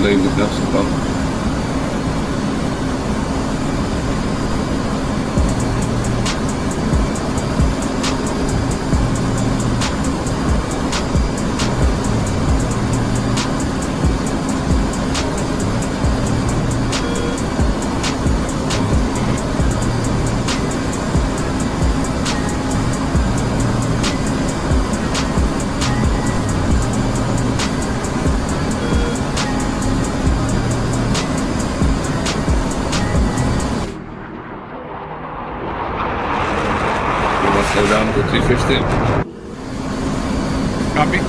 leven zelfs van. Slow down to 350. Copy.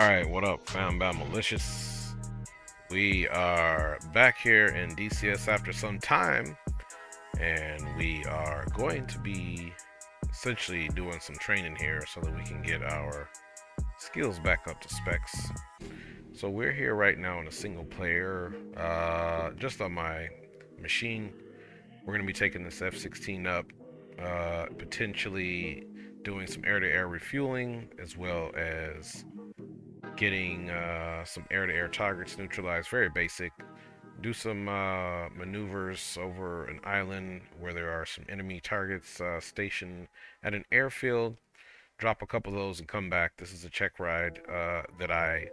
Alright, what up, fam? Bad Malicious. We are back here in DCS after some time, and we are going to be essentially doing some training here so that we can get our skills back up to specs. So we're here right now in a single player, just on my machine. We're going to be taking this F-16 up, potentially doing some air-to-air refueling, as well as getting some air-to-air targets neutralized. Very basic. Do some maneuvers over an island where there are some enemy targets stationed at an airfield. Drop a couple of those and come back. This is a check ride that I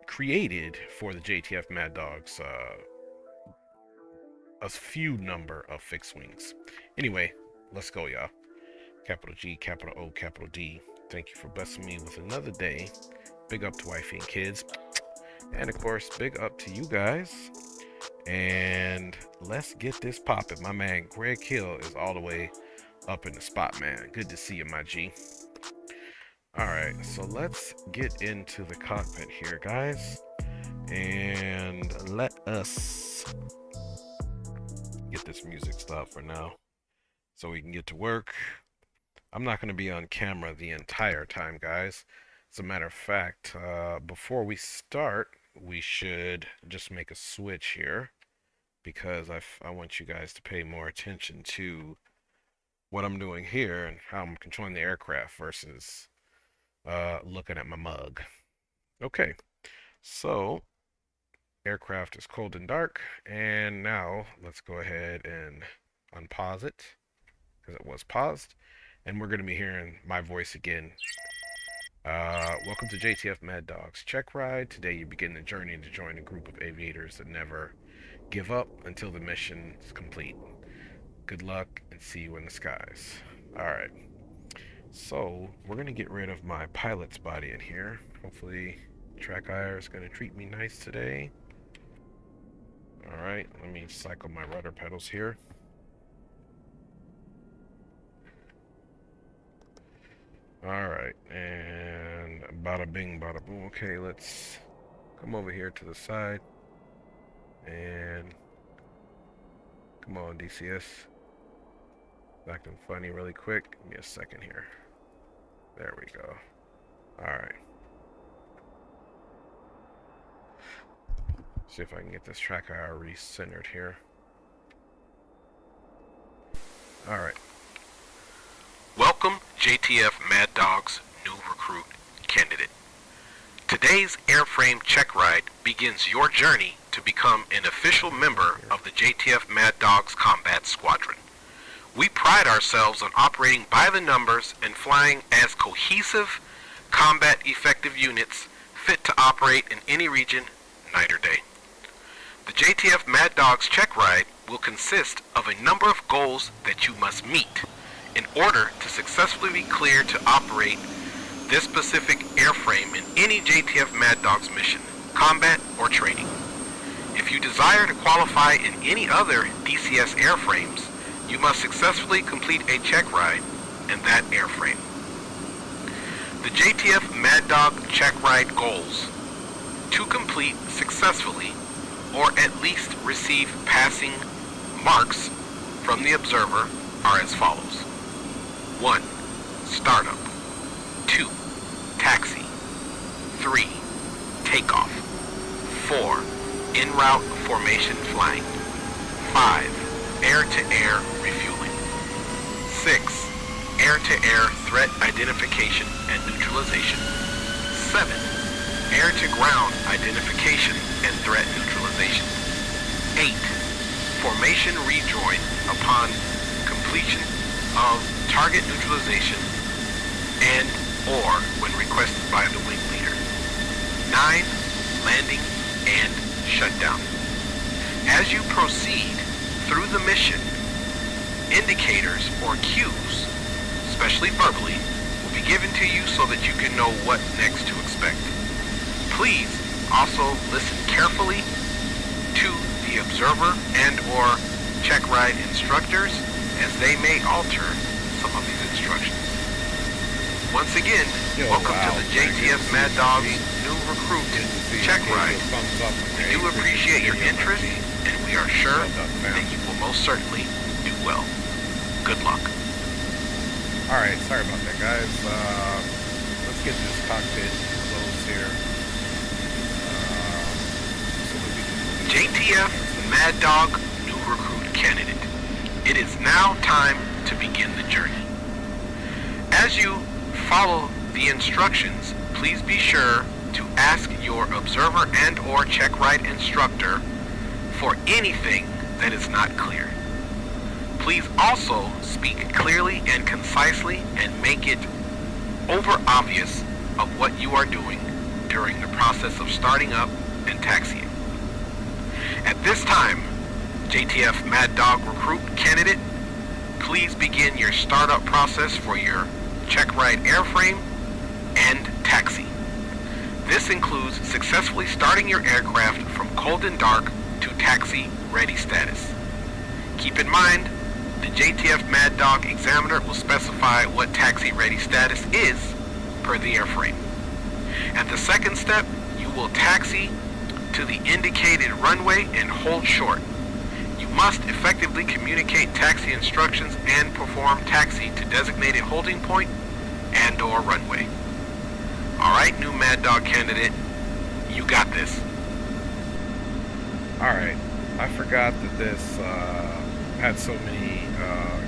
created for the JTF Mad Dogs. A few number of fixed wings. Anyway, let's go, y'all. Capital G, capital O, capital D. Thank you for blessing me with another day. Big up to wifey and kids. And of course, big up to you guys. And let's get this popping. My man Greg Hill is all the way up in the spot, man. Good to see you, my G. Alright, so let's get into the cockpit here, guys. And let us get this music stopped for now so we can get to work. I'm not going to be on camera the entire time, guys. As a matter of fact, before we start, we should just make a switch here because I want you guys to pay more attention to what I'm doing here and how I'm controlling the aircraft versus looking at my mug. Okay, so aircraft is cold and dark, and now let's go ahead and unpause it because it was paused, and we're going to be hearing my voice again. Welcome to JTF Mad Dog's Check Ride. Today you begin the journey to join a group of aviators that never give up until the mission is complete. Good luck and see you in the skies. Alright, so we're going to get rid of my pilot's body in here. Hopefully TrackIR is going to treat me nice today. Alright, let me cycle my rudder pedals here. Alright, and bada bing, bada boom. Okay, let's come over here to the side. And come on, DCS. Acting funny really quick. Give me a second here. There we go. Alright. See if I can get this TrackIR re-centered here. Alright. Welcome, JTF Mad Dog's new recruit candidate. Today's airframe check ride begins your journey to become an official member of the JTF Mad Dog's combat squadron. We pride ourselves on operating by the numbers and flying as cohesive, combat-effective units fit to operate in any region, night or day. The JTF Mad Dog's check ride will consist of a number of goals that you must meet in order to successfully be cleared to operate this specific airframe in any JTF Mad Dog's mission, combat, or training. If you desire to qualify in any other DCS airframes, you must successfully complete a check ride in that airframe. The JTF Mad Dog check ride goals to complete successfully or at least receive passing marks from the observer are as follows. 1. Startup. 2. Taxi. 3. Takeoff. 4. En route formation flying. 5. Air-to-air refueling. 6. Air-to-air threat identification and neutralization. 7. Air-to-ground identification and threat neutralization. 8. Formation rejoin upon completion of target neutralization and or when requested by the wing leader. 9. Landing and shutdown. As you proceed through the mission, indicators or cues, especially verbally, will be given to you so that you can know what next to expect. Please also listen carefully to the observer and or check ride instructors as they may alter some of these instructions. Once again, welcome to the JTF Mad Dog's new recruit check ride. We do appreciate your interest, and we are sure that you will most certainly do well. Good luck. Alright, sorry about that, guys. Let's get this cockpit closed here. JTF Mad Dog new recruit candidate. It is now time to begin the journey. As you follow the instructions, please be sure to ask your observer and or check ride instructor for anything that is not clear. Please also speak clearly and concisely and make it over obvious of what you are doing during the process of starting up and taxiing. At this time, JTF Mad Dog recruit candidate, please begin your startup process for your check ride airframe and taxi. This includes successfully starting your aircraft from cold and dark to taxi ready status. Keep in mind, the JTF Mad Dog examiner will specify what taxi ready status is per the airframe. At the second step, you will taxi to the indicated runway and hold short. You must effectively communicate taxi instructions and perform taxi to designated holding point and or runway. Alright, new Mad Dog candidate, you got this. Alright, I forgot that this had so many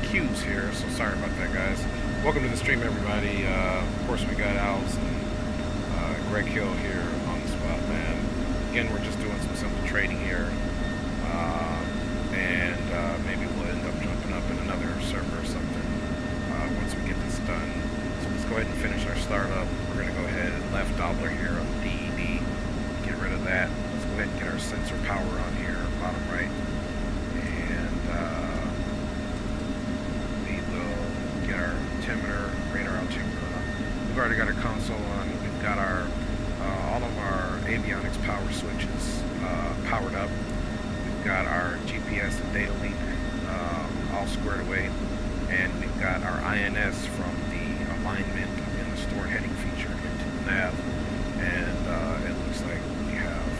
cues here, so sorry about that, guys. Welcome to the stream, everybody. Of course, we got Owls and Greg Hill here on the spot, man. Again, we're just doing some simple trading here, and maybe we'll end up jumping up in another server or something once we get this done. So let's go ahead and finish our startup. We're going to go ahead and left doubler here on DED, get rid of that. Let's go ahead and get our sensor power on here, bottom right, and we will get our altimeter, radar altimeter on. We've already got our console on. We've got our all of our avionics power switches powered up. We've got our GPS and data link all squared away, and we've got our INS from the alignment in the stored heading feature into the nav, and it looks like we have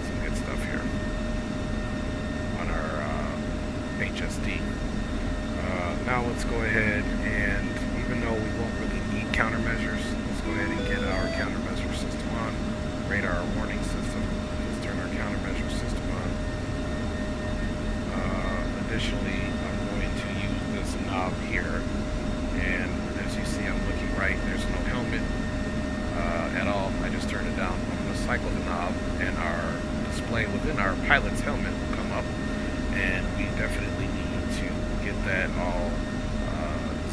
some good stuff here on our HSD. Now let's go ahead and, even though we won't really need countermeasures, let's go ahead and get our countermeasure system on. Radar warning system. Let's turn our countermeasure system on. Additionally, I'm going to use this knob here, and as you see, I'm looking right. There's no helmet at all. I just turned it down. I'm going to cycle the knob, and our display within our pilot's helmet will come up, and we definitely need to get that all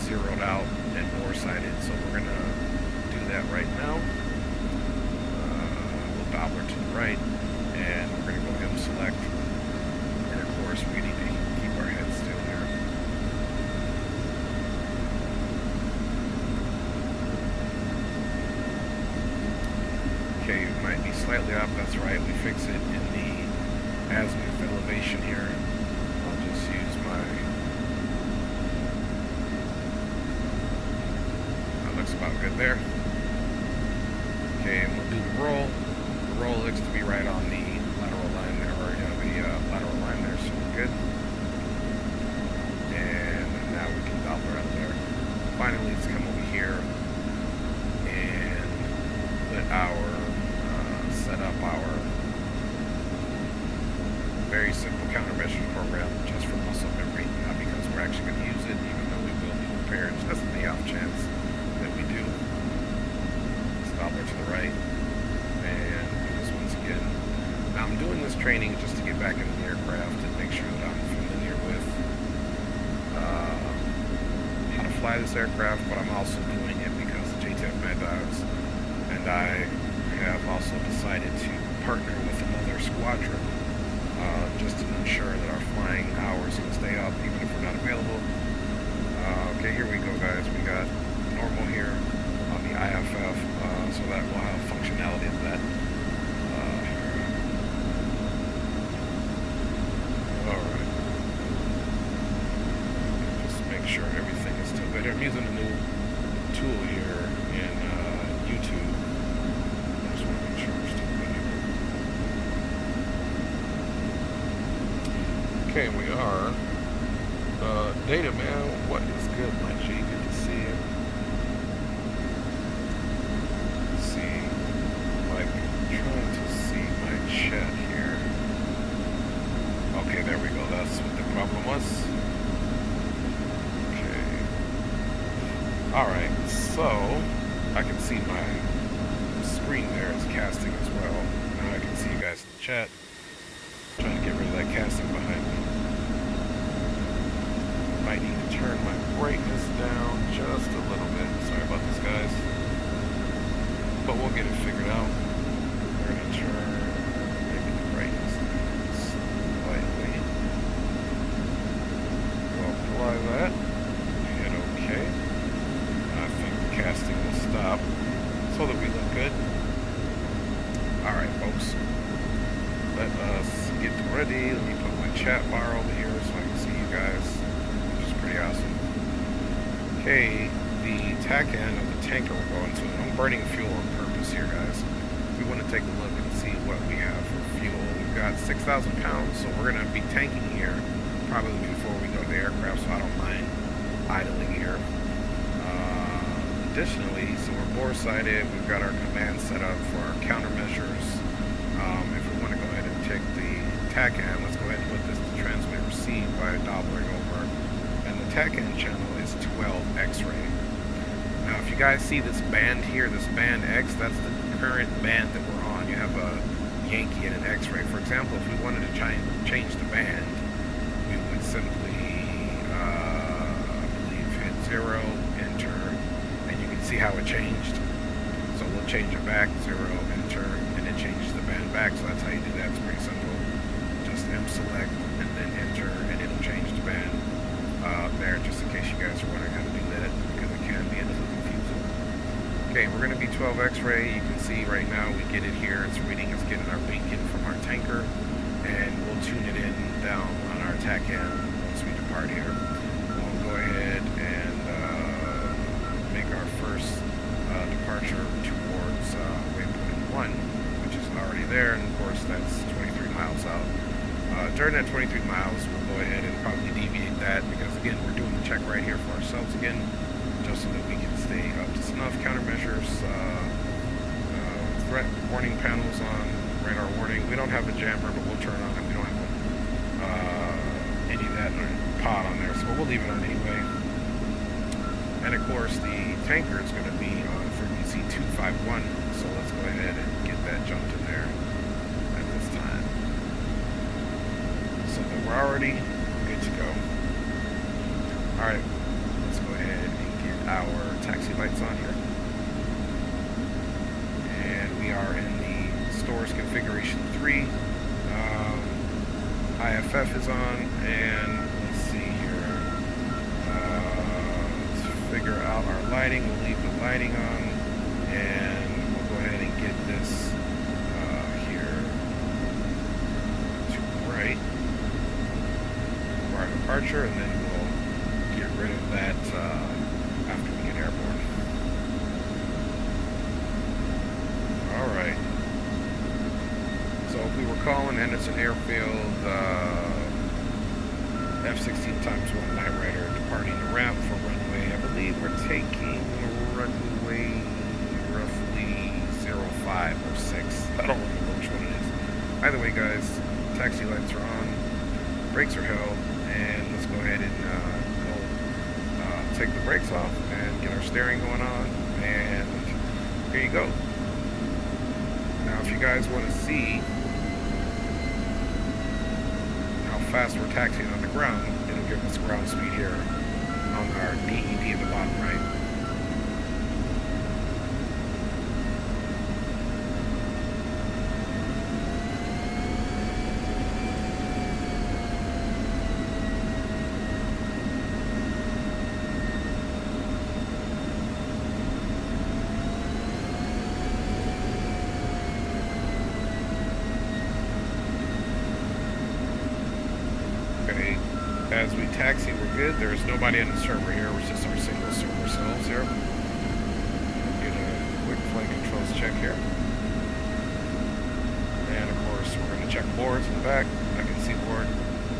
zeroed out and bore sighted. So we're going to do that right now. We'll doubler to the right, and we're going to go ahead and select. And of course, we need to keep our head still here. Okay, it might be slightly up. That's right. We fix it in the azimuth elevation here. I'll just use my. That looks about good there. Okay, and we'll do the roll. The roll looks to be right on the lateral line there, or the lateral line there, so we're good. And now we can doubler out there. Finally, let's come over here and put our set up our very simple countermeasure program just for muscle memory, not because we're actually going to use it, even though we will be prepared, just in the off chance that we do. Doubler to the right, and do this once again. Now I'm doing this training just to get back into the aircraft and make sure that I'm familiar with how to fly this aircraft, but I'm also doing it because the JTF Mad Dogs and I have also decided to partner with another squadron just to ensure that our flying hours can stay up even if we're not available. Okay, here we go, guys. We got normal here on the IFF, so that will have functionality of that. Alright. Just make sure everything is still good. I'm using a new tool here in YouTube. I just want to make sure we're still good here. Okay, we are. Data, man, what is good, my G? Good to see you. Trying to see my chat here. Okay, there we go. That's what the problem was. Okay. Alright, so I can see my screen there is casting as well. Now I can see you guys in the chat. I'm trying to get rid of that casting behind me. Might need to turn my brightness down just a little bit. Sorry about this, guys. But we'll get it figured out. We're going to turn maybe the brightness slightly. We'll apply that. Hit OK. I think the casting will stop so that we look good. Alright, folks. Let us get ready. Let me put my chat bar over here so I can see you guys, which is pretty awesome. Okay, the tack end of the tanker we're going to. I'm burning fuel on purpose here, guys. We want to take a look and see what we have for fuel. We've got 6,000 pounds, so we're going to be tanking here probably before we go to the aircraft, so I don't mind idling here. Additionally, so we're bore sighted. We've got our command set up for our countermeasures. If we want to go ahead and check the TACAN. Let's go ahead and put this to transmit receive by doubling over. And the TACAN channel is 12 X-ray. Now, if you guys see this band here, this band X, that's the current band that we're on. You have a Yankee and an X-ray. For example, if we wanted to change the band, we would simply, I believe, hit 0, enter, and you can see how it changed. So we'll change it back, 0, enter, and it changes the band back. So that's how you do that. It's pretty simple. Just M-select and then enter, and it'll change the band there, just in case you guys are wondering how to do that, because it can be a little confusing. Okay, we're going to be 12 X-ray. You can see right now we get it here. It's reading, it's getting our beacon from our tanker, and we'll tune it in down on our TACAN once we depart here. We'll go ahead and make our first departure towards waypoint 1, which is already there, and of course that's 23 miles out. During that 23 miles, we'll go ahead and probably deviate that, because again, we're doing the check right here for ourselves again, just so that we can stay up to snuff. Countermeasures, threat warning panels on, radar warning. We don't have a jammer, but we'll turn on it. We don't have any of that pod on there, so we'll leave it on anyway. And of course, the tanker is going to be on frequency 251, so let's go ahead and get that jumped in there at this time. So that we're already good to go. Alright, let's go ahead and get our taxi lights on here. And we are in the stores configuration 3. IFF is on, and let's see here. Let's figure out our lighting. We'll leave the lighting on, and we'll go ahead and get this here to right for our departure, and then we'll get rid of that after we get airborne. Alright. So if we were calling Henderson Airfield F-16 times 1 Night Rider departing the ramp for runway, I believe we're taking runway roughly 05 or 6. I don't remember which one it is. Either way, guys, taxi lights are on, brakes are held, and let's go ahead and take the brakes off and get our steering going on, and here you go. Now, if you guys want to see how fast we're taxiing on the ground, it'll give us ground speed here on our DED at the bottom right. As we taxi, we're good. There's nobody on the server here. It's just our single server cells here. Get a quick flight controls check here. And of course, we're going to check boards in the back. I can see board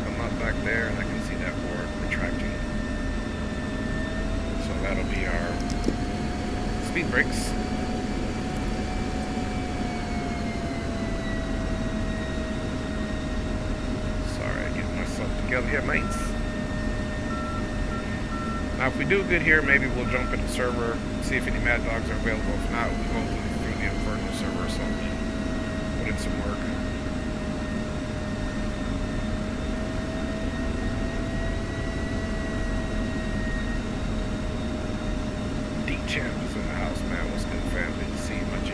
come up back there, and I can see that board retracting. So that'll be our speed brakes. Together, yeah, mates. Now, if we do good here, maybe we'll jump into server, see if any Mad Dogs are available. If not, we'll go through the Inferno server or something, put in some work. D-Champ is in the house, man. What's good, fam? Good to see you, my G.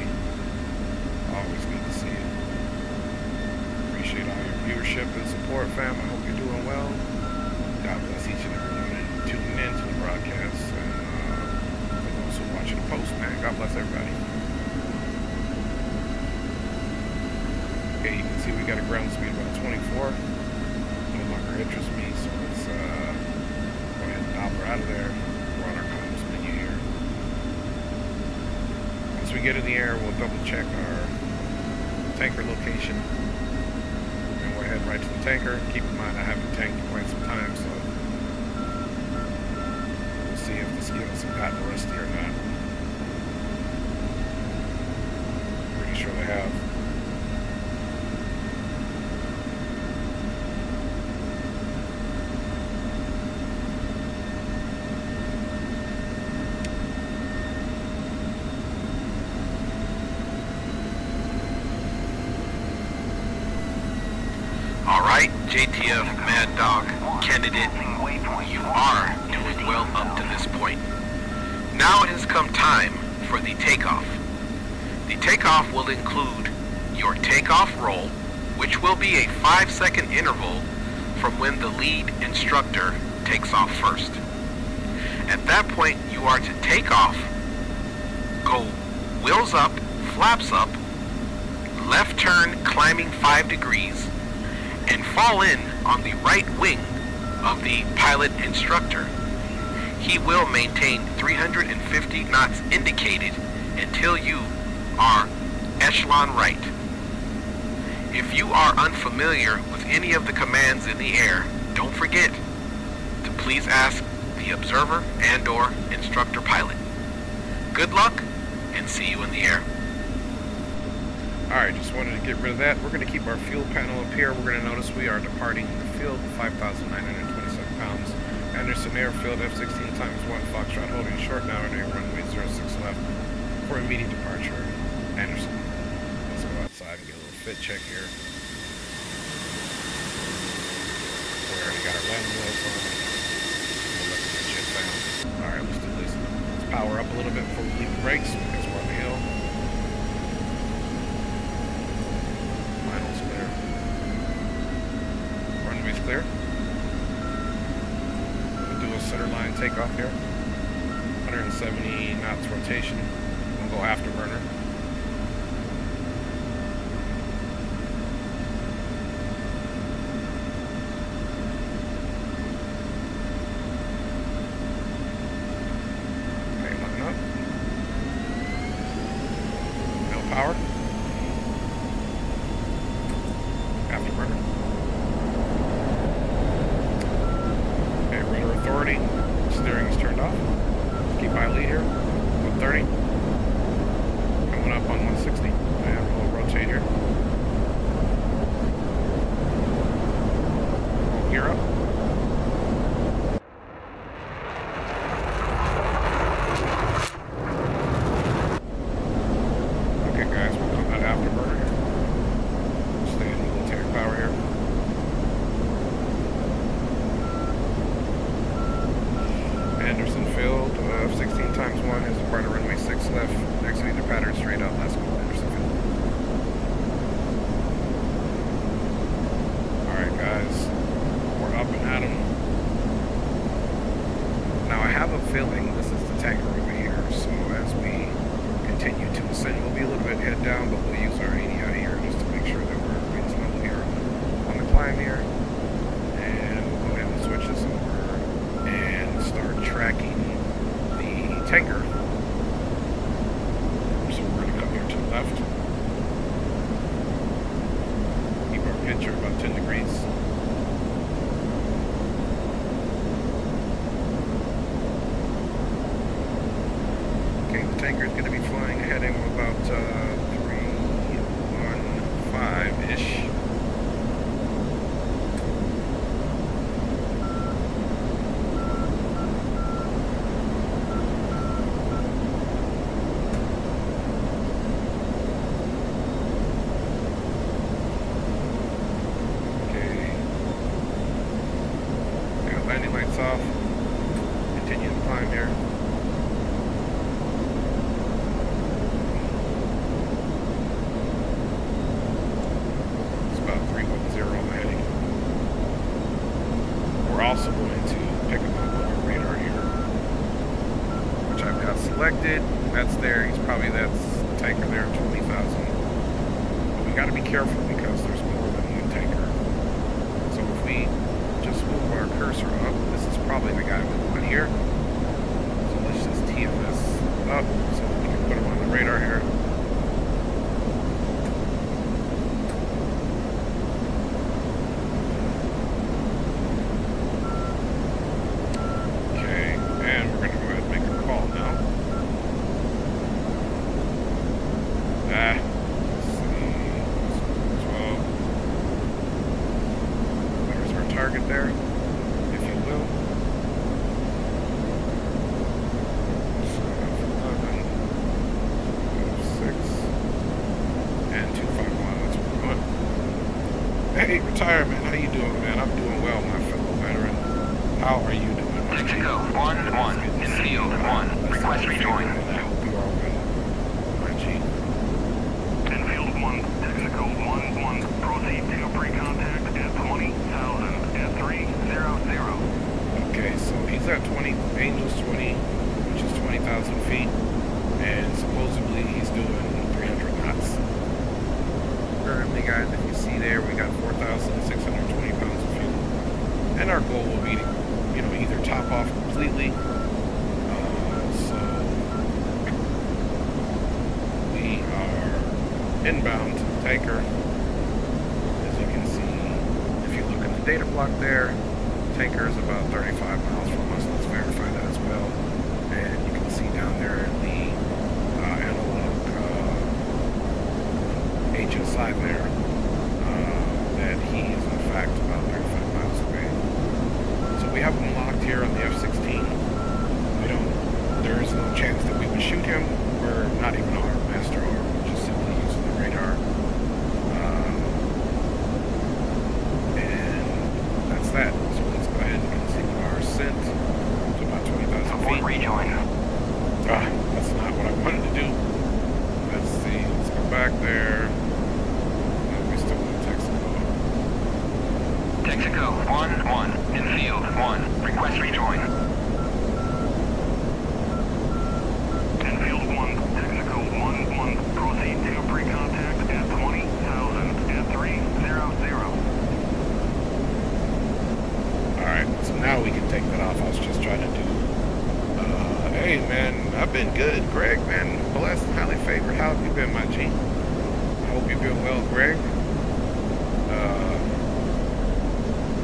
Always good to see you. Appreciate all your viewership and support, fam. I hope you're doing well. God bless each and every one and tuning in to the broadcast, and for those who are watching the post, man. God bless everybody. Okay, you can see we got a ground speed of about 24. No longer interests me, so let's go ahead and dial her out of there. We're on our comms menu here. Once we get in the air, we'll double check our tanker location. Head right to the tanker. Keep in mind I haven't tanked in quite some time, so we'll see if the skills have gotten rusty or not. Pretty sure they have. JTF Mad Dog candidate, you are doing well up to this point. Now it has come time for the takeoff. The takeoff will include your takeoff roll, which will be a 5-second interval from when the lead instructor takes off first. At that point, you are to take off, go wheels up, flaps up, left turn climbing 5 degrees, and fall in on the right wing of the pilot instructor. He will maintain 350 knots indicated until you are echelon right. If you are unfamiliar with any of the commands in the air, don't forget to please ask the observer and/or instructor pilot. Good luck, and see you in the air. Alright, just wanted to get rid of that. We're going to keep our fuel panel up here. We're going to notice we are departing the field 5,927 pounds. Anderson Airfield F-16 times 1 Foxtrot holding short now at runway 06 left for immediate departure. Anderson. Let's go outside and get a little fit check here. We already got our landing lights on. We'll look at the jet down. Alright, let's do this. Let's power up a little bit before we leave the brakes because we're on the hill. Final's clear. Runway's clear. We'll do a center line takeoff here. 170 knots rotation. We'll go afterburner. Power. Afterburner. Okay, rudder authority. Steering is turned off. Let's keep my lead here. 130. Coming up on 160. And we'll rotate here. We'll gear up. Anderson Field, F-16 times 1 is a part of runway 6 left, exiting the pattern straight out, last call, Anderson Field. Alright guys, we're up and at 'em. Now I have a feeling this is the tanker over here, so as we continue to ascend, we'll be a little bit head down, but we'll use our ADI here just to make sure that we're winds level here on the climb here. And we'll go ahead and switch this over and start tracking the tanker. So we're going to come here to the left. Keep our pitch about 10 degrees. Okay, the tanker is going to be flying ahead of about 315-ish. Landing lights off. Continue to climb here. It's about 310 on the heading. We're also going to pick up on our radar here, which I've got selected. That's there. That's the tanker there, 20,000. But we got to be careful because there's more than one tanker. So if we just move our cursor up. This is probably the guy we want here. So let's just TMS up so we can put him on the radar here. Okay, and we're going to go ahead and make a call now. Let's see. 12. There's our target there. If you will. how are you doing? Mexico, 1-1, in field, 1, request rejoin. I hope you are well, my G. Enfield 1, Mexico 1-1, proceed to pre-contact at 20,000 at 300. Okay, so he's at 20, Angels 20, which is 20,000 feet, and supposedly he's doing 300 knots. Currently, guys, if you see there, we got 4,620 pounds of fuel, and our goal will be to, you know, either top off completely. So we are inbound to the tanker. As you can see, if you look at the data block there, tanker is about 35 miles from us. Let's verify that as well. And you can see down there the analog HSI there that he is in fact about 35 miles away. So we have him locked here on the F-16. There is no chance that we would shoot him. We're not even on our master arm, we're just simply using the radar. And that's that. So let's go ahead and continue our ascent to about 20,000 feet. Rejoin. That's not what I wanted to do. Let's see. Let's go back there. No, we're still in Texaco. Mexico, 1-1, in field, 1, request rejoin. Enfield 1, Mexico 1-1, proceed to pre-contact at 20,000 at 300. Alright, so now we can take that off. I was just trying to do... hey, man, I've been good. Greg, man, blessed, highly favored. How have you been, my G? I hope you've been well, Greg.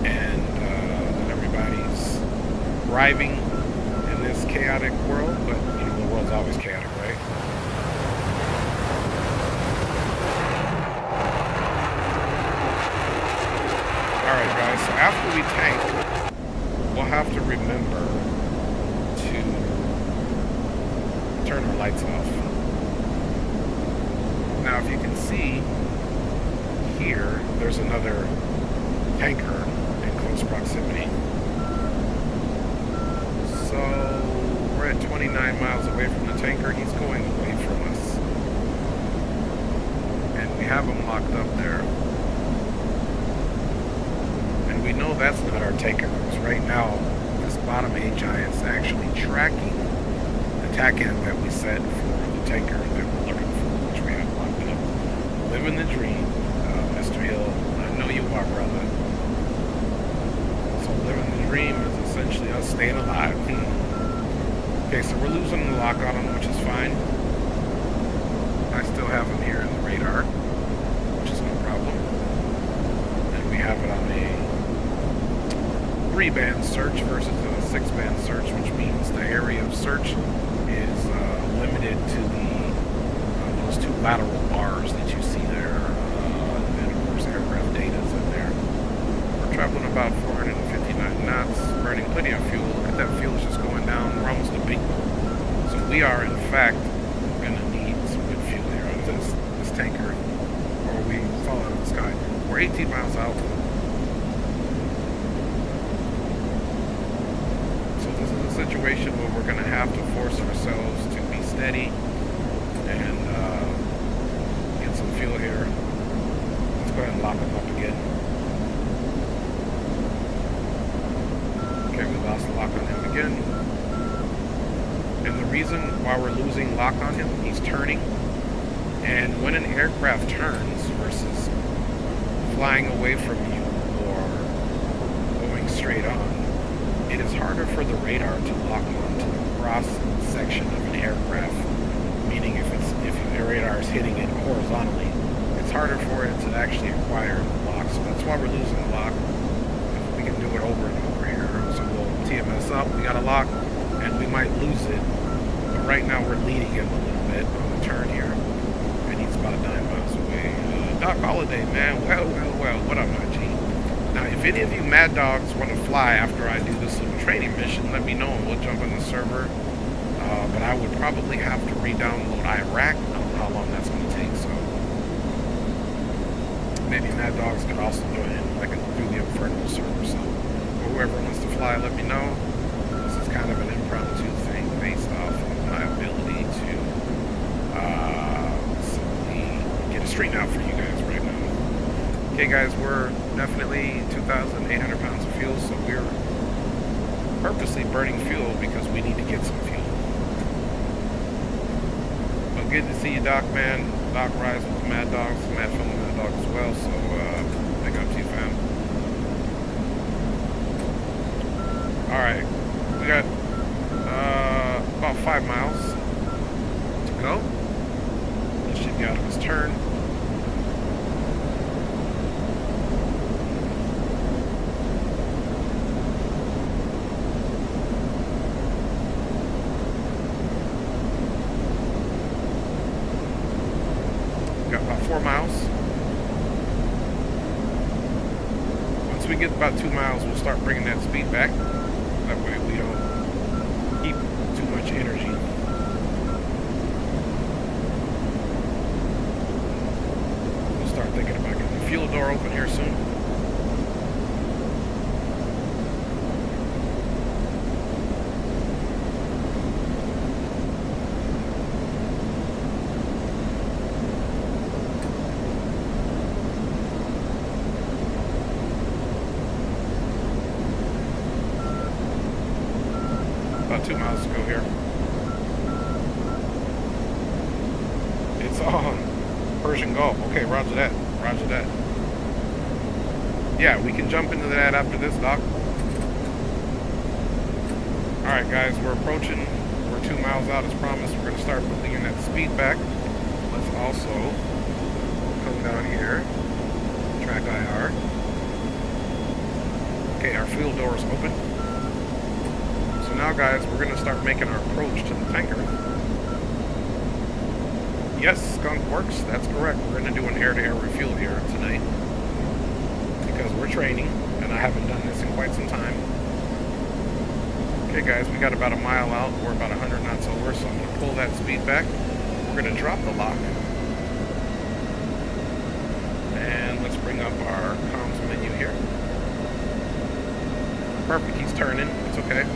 And that everybody's thriving in this chaotic world, but, you know, the world's always chaotic, right? Alright, guys, so after we tank, we'll have to remember to turn our lights off. Now, if you can see here, there's another tanker in close proximity. So we're at 29 miles away from the tanker. He's going away from us. And we have him locked up there. And we know that's not our tanker, because right now this bottom A giant's actually tracking the tack end that we set for the tanker that we're looking for, which we have locked up. Living the dream, Mr. Hill. I know you are, brother. So living the dream is essentially us staying alive. Okay, so we're losing the lock on him, which is fine. I still have him here in the radar, which is no problem. And we have it on a 3-band search versus a 6-band search, which means the area of search is limited to those 2 lateral bars that you see there. And of course, aircraft data is in there. We're traveling about 459 knots, burning plenty of fuel. Look at that fuel, it's just going down. We're almost a bingo. So we are, in fact, going to need some good fuel here on this tanker, or we fall out of the sky. We're 18 miles out. So this is a situation where we're going to have to force ourselves to be steady and get some fuel here. Let's go ahead and lock them up again. Okay, we lost the lock on him again. And the reason why we're losing lock on him, he's turning. And when an aircraft turns versus flying away from you or going straight on, it is harder for the radar to lock onto the cross section of an aircraft. Meaning if the radar is hitting it horizontally, it's harder for it to actually acquire the lock. So that's why we're losing the lock. We can do it over and over here. So we'll TMS up, we got a lock, and we might lose it. But right now we're leading him a little bit on the turn here. And he's about 9 miles away. Doc Holiday, man, well, what up, my G? Now, if any of you mad dogs want to fly after I do this little training mission, let me know and we'll jump on the server. But I would probably have to re-download Iraq. I don't know how long that's going to take, so maybe mad dogs could also join in, like through the Inferno server, so or whoever wants to fly. fly, let me know. This is kind of an impromptu thing based off of my ability to simply get a straighten out for you guys right now. Okay guys, we're definitely 2,800 pounds of fuel, so we're purposely burning fuel because we need to get some fuel. But good to see you, Doc, man. Doc Rise with the Mad Dogs, Mad Film with Mad Dogs as well, so big up to you, fam. Alright, we got about 5 miles to go. This should be out of his turn. Got about 4 miles. Once we get about 2 miles, we'll start bringing that speed back. That way we don't keep too much energy. We'll start thinking about getting the fuel door open here soon. About 2 miles to go here. It's on Persian Gulf. Okay, roger that. Roger that. Yeah, we can jump into that after this, Doc. Alright guys, we're approaching. We're 2 miles out as promised. We're going to start putting that speed back. Let's also come down here. Track IR. Okay, our fuel door is open. So now guys, we're going to start making our approach to the tanker. Yes, Skunk works, that's correct. We're going to do an air-to-air refuel here tonight. Because we're training, and I haven't done this in quite some time. Okay guys, we got about a mile out. We're about 100 knots over, so I'm going to pull that speed back. We're going to drop the lock. And let's bring up our comms menu here. Perfect, he's turning, it's okay.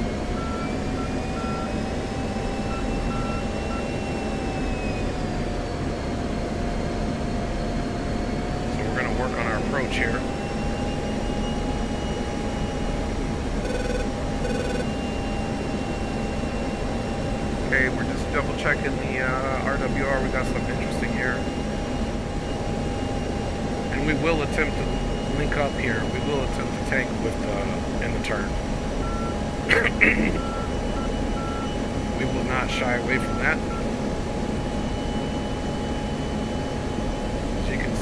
Work on our approach here. Okay, we're just double checking the RWR. We got something interesting here. And we will attempt to link up here. We will attempt to tank with in the turn. We will not shy away from that.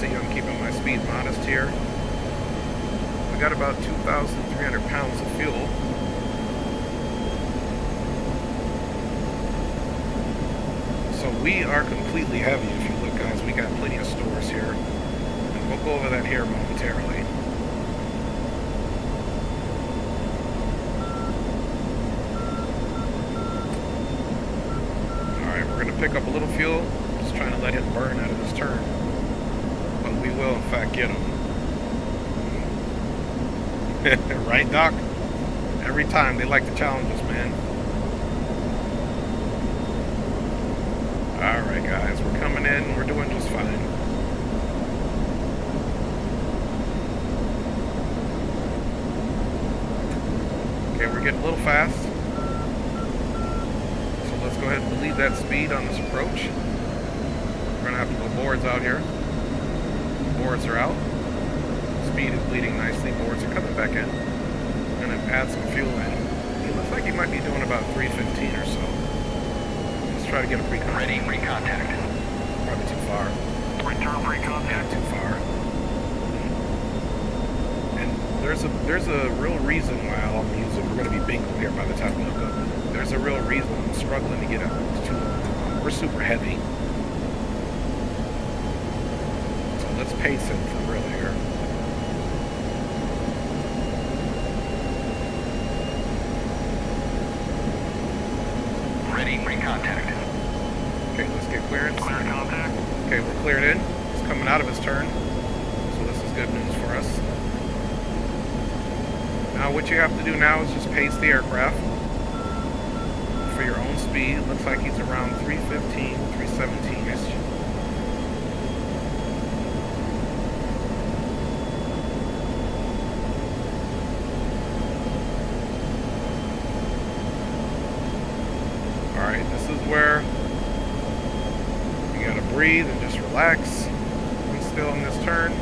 I'm keeping my speed modest here. We got about 2,300 pounds of fuel. So we are completely heavy if you look guys. We got plenty of stores here. And we'll go over that here momentarily. Alright, we're going to pick up a little fuel. Just trying to let him burn out of his turn. We will, in fact, get them. Right, Doc? Every time they like to challenge us, man. Alright, guys. We're coming in. We're doing just fine. Okay, we're getting a little fast. So let's go ahead and bleed that speed on this approach. We're going to have to go boards out here. Boards are out. Speed is bleeding nicely. Boards are coming back in. We're going to add some fuel in. It looks like he might be doing about 315 or so. Let's try to get a pre-contact. Ready, pre-contact. Probably too far. Return pre-contact. Too far. And there's a real reason why all I'm using. We're going to be bingo here by the time we look up. There's a real reason I'm struggling to get up to. We're super heavy. Let's pace it for real here. Ready, pre-contact. Okay, let's get clearance. Clear contact. Okay, we're cleared in. He's coming out of his turn. So this is good news for us. Now what you have to do now is just pace the aircraft for your own speed. Looks like he's around 315, 317-ish. Alright, this is where you gotta breathe and just relax. Be still in this turn.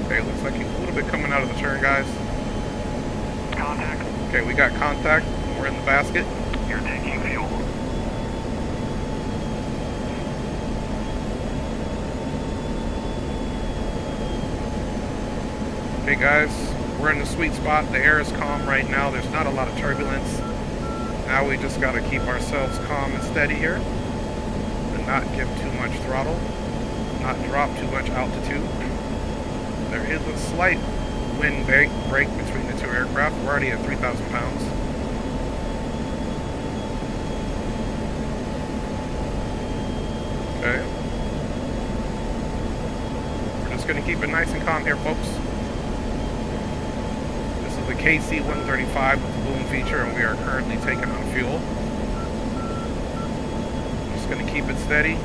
Okay, looks like he's a little bit coming out of the turn, guys. Contact. Okay, we got contact. We're in the basket. You're taking fuel. Okay, guys, we're in the sweet spot. The air is calm right now. There's not a lot of turbulence. Now we just got to keep ourselves calm and steady here and not give too much throttle, not drop too much altitude. There is a slight wind break between the two aircraft. We're already at 3,000 pounds. Okay. We're just going to keep it nice and calm here, folks. This is the KC-135 with the boom feature, and we are currently taking on fuel. Just going to keep it steady.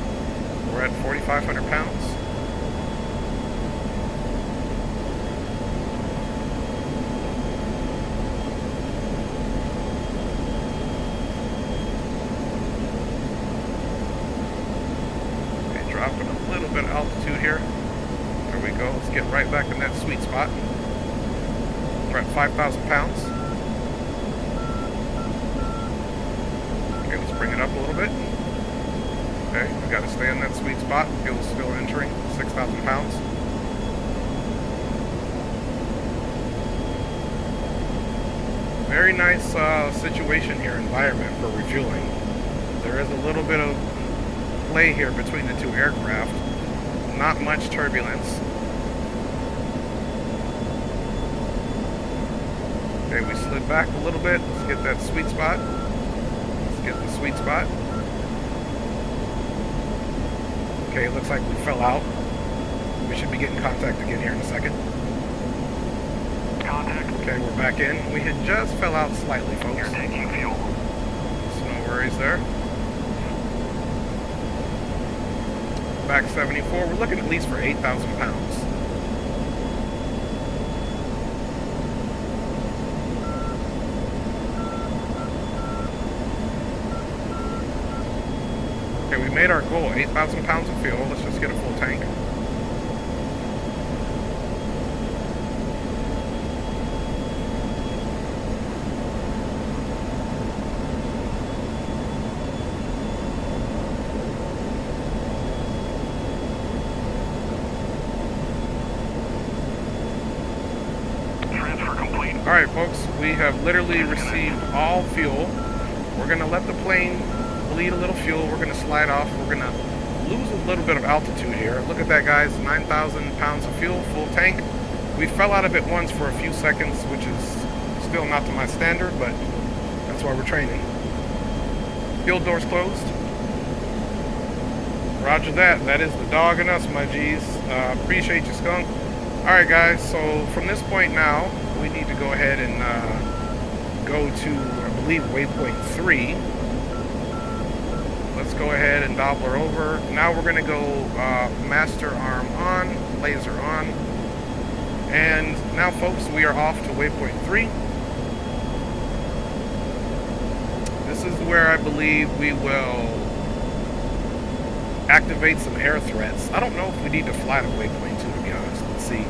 We're at 4,500 pounds. Dropping a little bit of altitude here. There we go. Let's get right back in that sweet spot. We're at 5,000 pounds. Okay, let's bring it up a little bit. Okay, we got to stay in that sweet spot. Fuel's still entering 6,000 pounds. Very nice situation here, environment for refueling. There is a little bit of play here between the two aircraft. Not much turbulence. Okay, we slid back a little bit. Let's get that sweet spot. Let's get the sweet spot. Okay, it looks like we fell out. We should be getting contact again here in a second. Contact. Okay, we're back in. We had just fell out slightly, folks. You're taking fuel. So no worries there. Back 74. We're looking at least for 8,000 pounds. Okay, we made our goal, 8,000 pounds of fuel. Let's just get a full tank. Alright folks, we have literally received all fuel. We're going to let the plane bleed a little fuel. We're going to slide off. We're going to lose a little bit of altitude here. Look at that, guys. 9,000 pounds of fuel, full tank. We fell out of it once for a few seconds, which is still not to my standard, but that's why we're training. Fuel doors closed. Roger that. That is the dog in us, my G's. Appreciate you, skunk. Alright guys, so from this point now, we need to go ahead and go to, I believe, waypoint 3. Let's go ahead and Doppler over. Now we're going to go master arm on, laser on. And now, folks, we are off to waypoint 3. This is where I believe we will activate some air threats. I don't know if we need to fly to waypoint 2, to be honest. Let's see.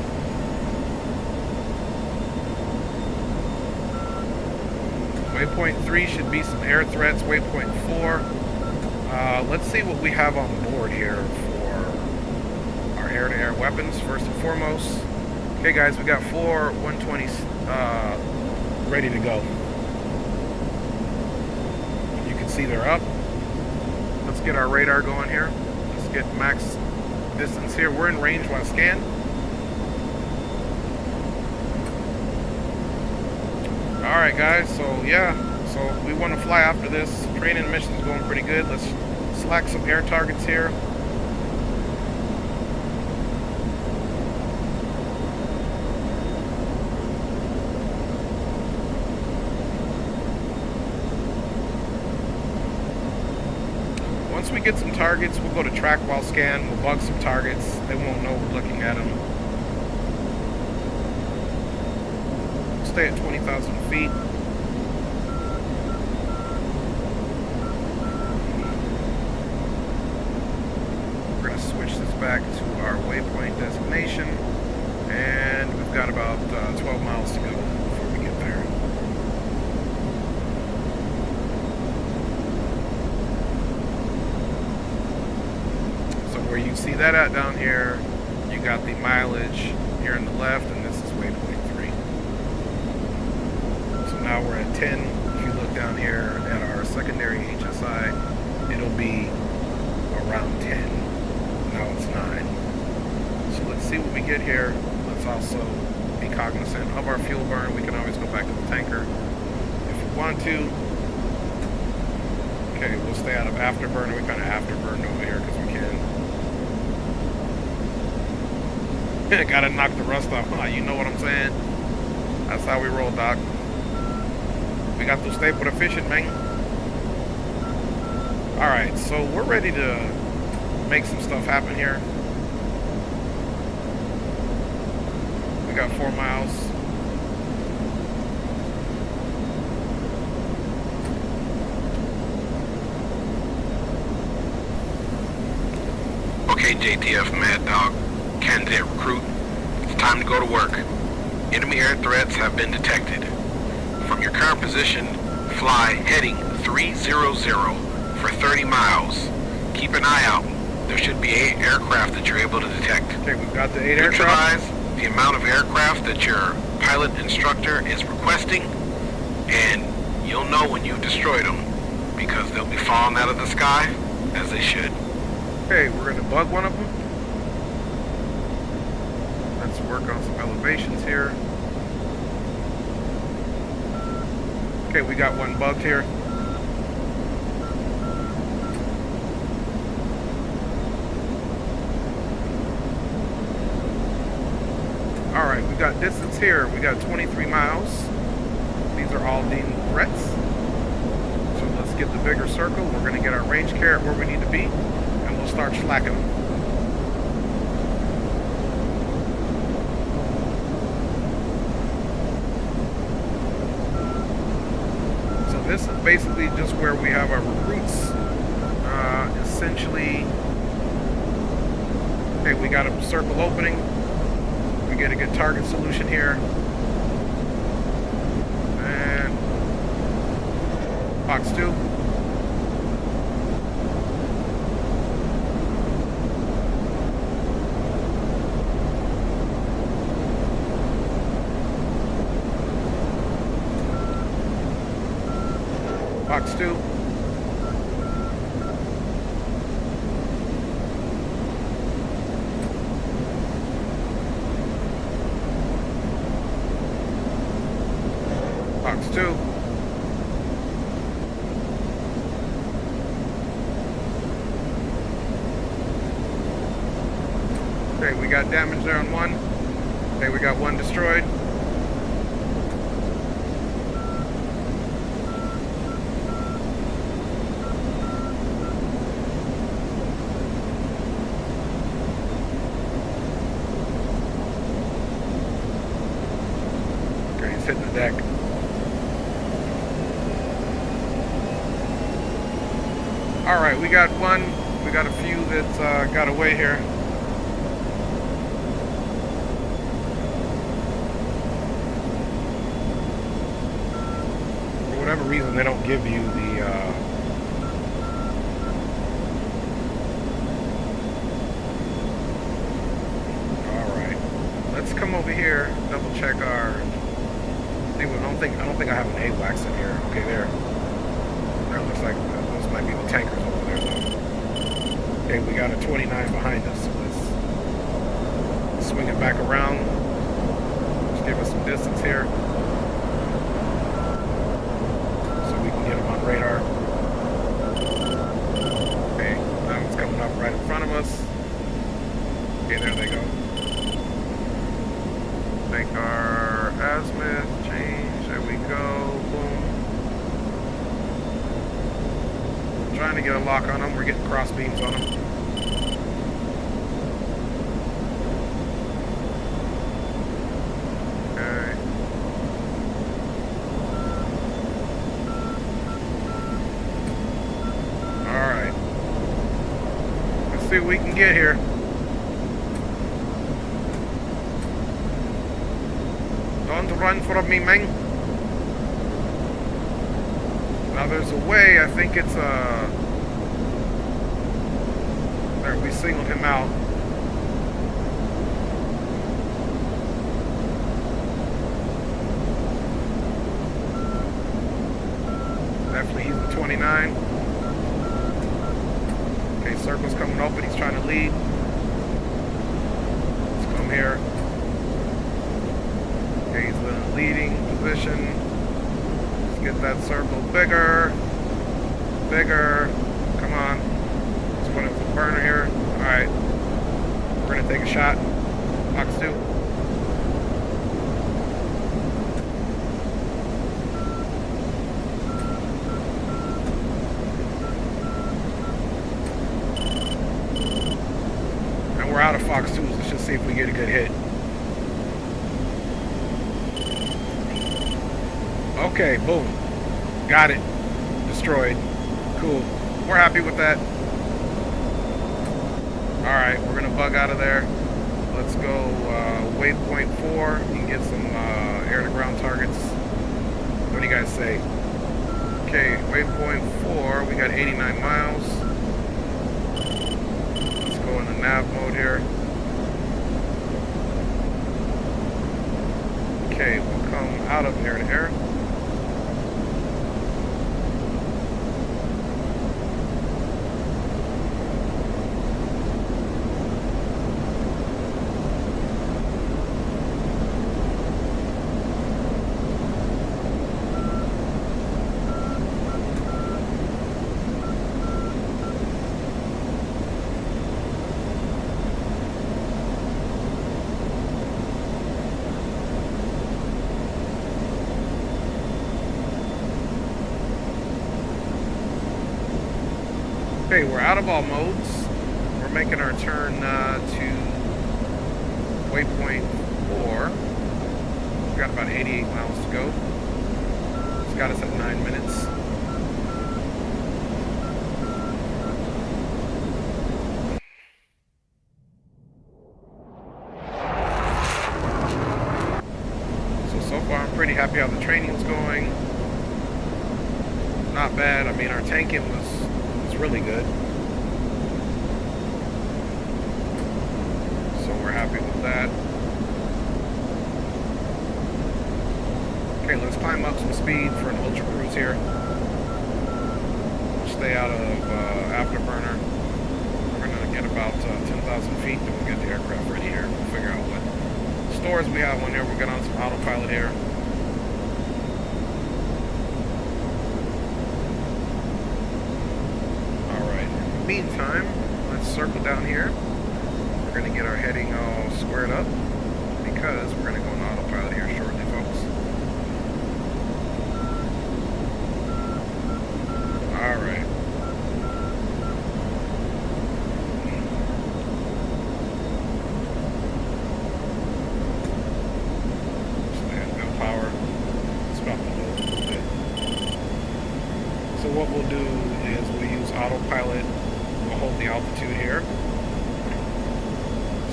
Waypoint 3 should be some air threats. Waypoint 4. Let's see what we have on board here for our air-to-air weapons, first and foremost. Okay, guys, we got 4 120s ready to go. You can see they're up. Let's get our radar going here. Let's get max distance here. We're in range while scan. Alright guys, so yeah, so we want to fly after this. Training mission is going pretty good. Let's select some air targets here. Once we get some targets, we'll go to track while scan. We'll bug some targets. They won't know we're looking at them. Stay at 20,000 feet. We're going to switch this back to our waypoint designation. And we've got about 12 miles to go before we get there. Where you see that at down here, you got the mileage here on the left, and this is waypoint 3. So now we're at 10. If you look down here at our secondary HSI, it'll be around 10. Now it's 9. So let's see what we get here. Let's also be cognizant of our fuel burn. We can always go back to the tanker if we want to. Okay, we'll stay out of afterburner. We kind of afterburned over here because we can. Gotta knock the rust off, huh? You know what I'm saying? That's how we roll, Doc. We got to stay put efficient, man. Alright, so we're ready to make some stuff happen here. We got 4 miles. Okay, JTF Mad Dog. Candidate recruit, it's time to go to work. Enemy air threats have been detected. From your current position, fly heading 300 for 30 miles. Keep an eye out. There should be 8 aircraft that you're able to detect. Okay, we've got the 8 aircraft. Neutralize the amount of aircraft that your pilot instructor is requesting, and you'll know when you've destroyed them, because they'll be falling out of the sky, as they should. Okay, we're going to bug one of them. Let's work on some elevations here. Okay, we got one bugged here. Alright, we got distance here. We got 23 miles. These are all deemed threats. So let's get the bigger circle. We're going to get our range carrot where we need to be, and we'll start slacking them. This is basically just where we have our recruits. Essentially, okay, we got a circle opening. We get a good target solution here. And box 2. Box 2. Box 2. Okay, we got damage there on 1. Okay, we got 1 destroyed. Hitting the deck. Alright, we got one. We got a few that got away here. For whatever reason, they don't give you the Alright. Let's come over here, double check our I don't think I have an AWACS in here. Okay, there. That looks like those might be the tankers over there. Though. Okay, we got a 29 behind us. So let's swing it back around. Just give us some distance here. to get a lock on them. We're getting cross beams on them. Okay. Alright. Let's see what we can get here. Don't run from me, man. Now there's a way, I think it's there, we singled him out. Definitely he's the 29. Okay, circle's coming open, he's trying to lead. Let's come here. Okay, he's in a leading position. Get that circle bigger, bigger. Come on. Let's put it with the burner here. Alright. We're going to take a shot. Box 2. And we're out of Fox 2s. Let's just see if we get a good hit. Okay, boom. Got it. Destroyed. Cool. We're happy with that. Alright, we're going to bug out of there. Let's go waypoint 4. You can get some air-to-ground targets. What do you guys say? Okay, waypoint 4. We got 89 miles. Let's go into nav mode here. Okay, we'll come out of air-to-air. Okay, we're out of all modes. We're making our turn to waypoint 4. We've got about 88 miles to go. It's got us at 9 minutes. So far I'm pretty happy how the training's going. Not bad. I mean, our tanking was really good. So we're happy with that. Okay, let's climb up some speed for an ultra cruise here. Stay out of afterburner. We're gonna get about 10,000 feet, then we'll get the aircraft ready here. We'll figure out what stores we have on here. We'll get on some autopilot here. Meantime, let's circle down here. We're going to get our heading all squared up because we're going to go on autopilot here shortly, folks. Alright. Stand no power. Let's drop the load a little bit. So what we'll do is we'll use autopilot. Hold the altitude here.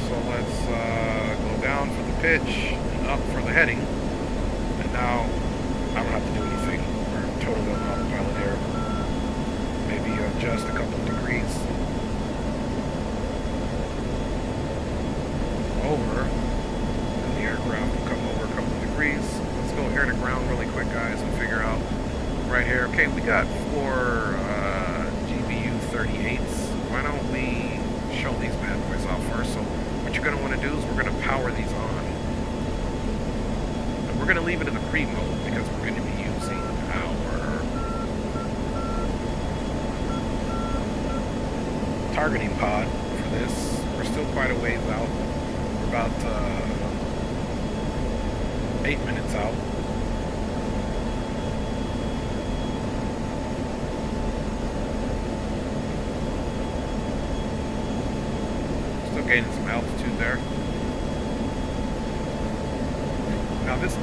So let's go down for the pitch and up for the heading. And now I don't have to do anything. We're totally on autopilot here. Maybe adjust a couple of degrees. Over. And the aircraft will come over a couple of degrees. Let's go air to ground really quick, guys, and figure out right here. Okay, we got 4 GBU 38s. Why don't we show these bad boys off first? So what you're going to want to do is we're going to power these on. And we're going to leave it in the pre mode because we're going to be using our targeting pod for this. We're still quite a ways out. We're about 8 minutes out.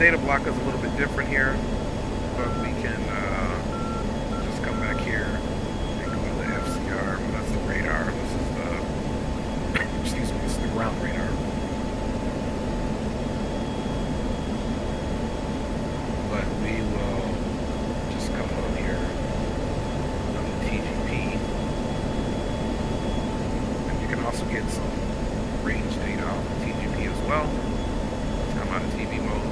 data block is a little bit different here, but we can just come back here and go to the FCR. Well, that's the radar. This is the excuse me, this is the ground radar. But we will just come on here on the TGP, and you can also get some range data on the TGP as well. Let's come out of TV mode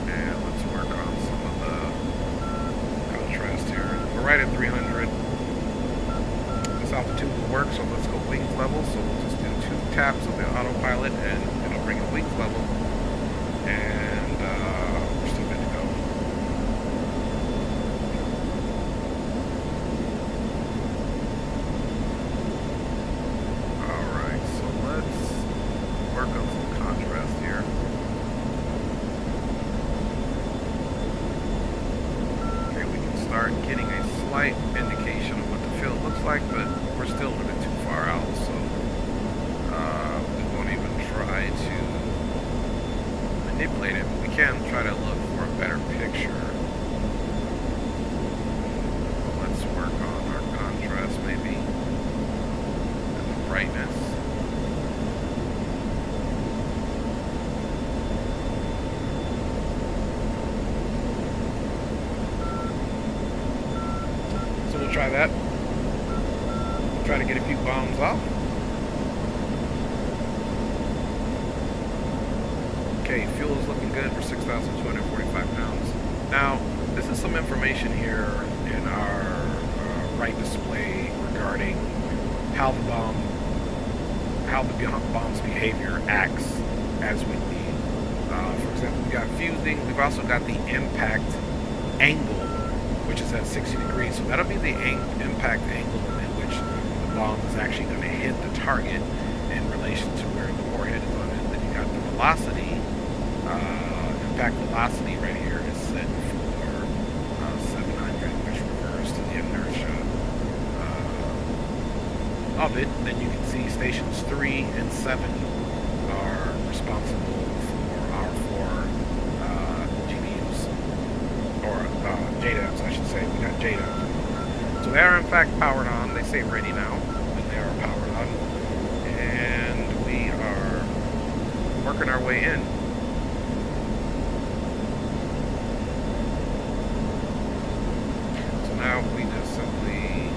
and let's work on some of the contrast here. We're right at 300. This altitude will work, so let's go wings level. So we'll just do 2 taps of the autopilot and it'll bring it wings level. And we're still good to go. Alright, so let's work on some contrast here. Okay, we can start getting a slight indication of what the field looks like, but we're still a bit too far out, so we won't even try to manipulate it. We can try to look for a better picture. Let's work on our contrast maybe, and the brightness. So we'll try that. We'll try to get a few bombs off. Okay, fuel is looking good for 6,245 pounds. Now, this is some information here in our right display regarding how the bomb's behavior acts as we leave. For example, we got fusing. We've also got the impact angle, which is at 60 degrees. So that'll be the impact angle in which the bomb is actually going to hit the target in relation to where the warhead is on it. Then you got the velocity. Impact velocity right here is set for 700, which refers to the inertia of it. Then you can see stations 3 and 7 are responsible for our 4 GPUs, or JTFs, I should say. We got JTFs. So they are in fact powered on. They say ready now, and they are powered on. And we are working our way in. Now we just simply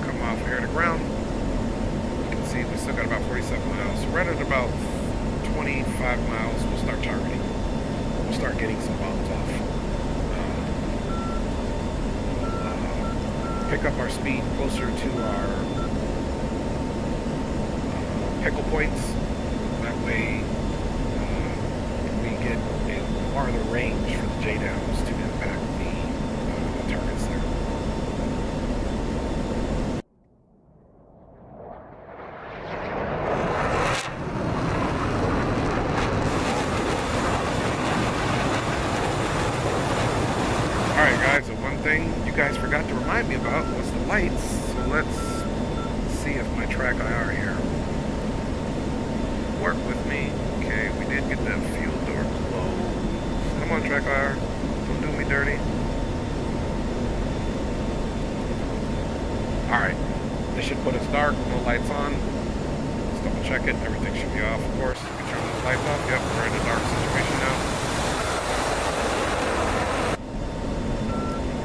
come off here to ground. You can see we still got about 47 miles. So right at about 25 miles, we'll start targeting. We'll start getting some bombs off. We'll pick up our speed closer to our pickle points. That way we get a farther range for the J-downs to impact the targets there. Alright guys, so one thing you guys forgot to remind me about was the lights. So let's see if my track IR here work with me. Okay, we did get that fuel door closed. Come on, track IR. Don't do me dirty. Alright, this should put us dark, no lights on. Let's double check it, everything should be off, of course. We can turn those lights off. Yep, we're in a dark situation now.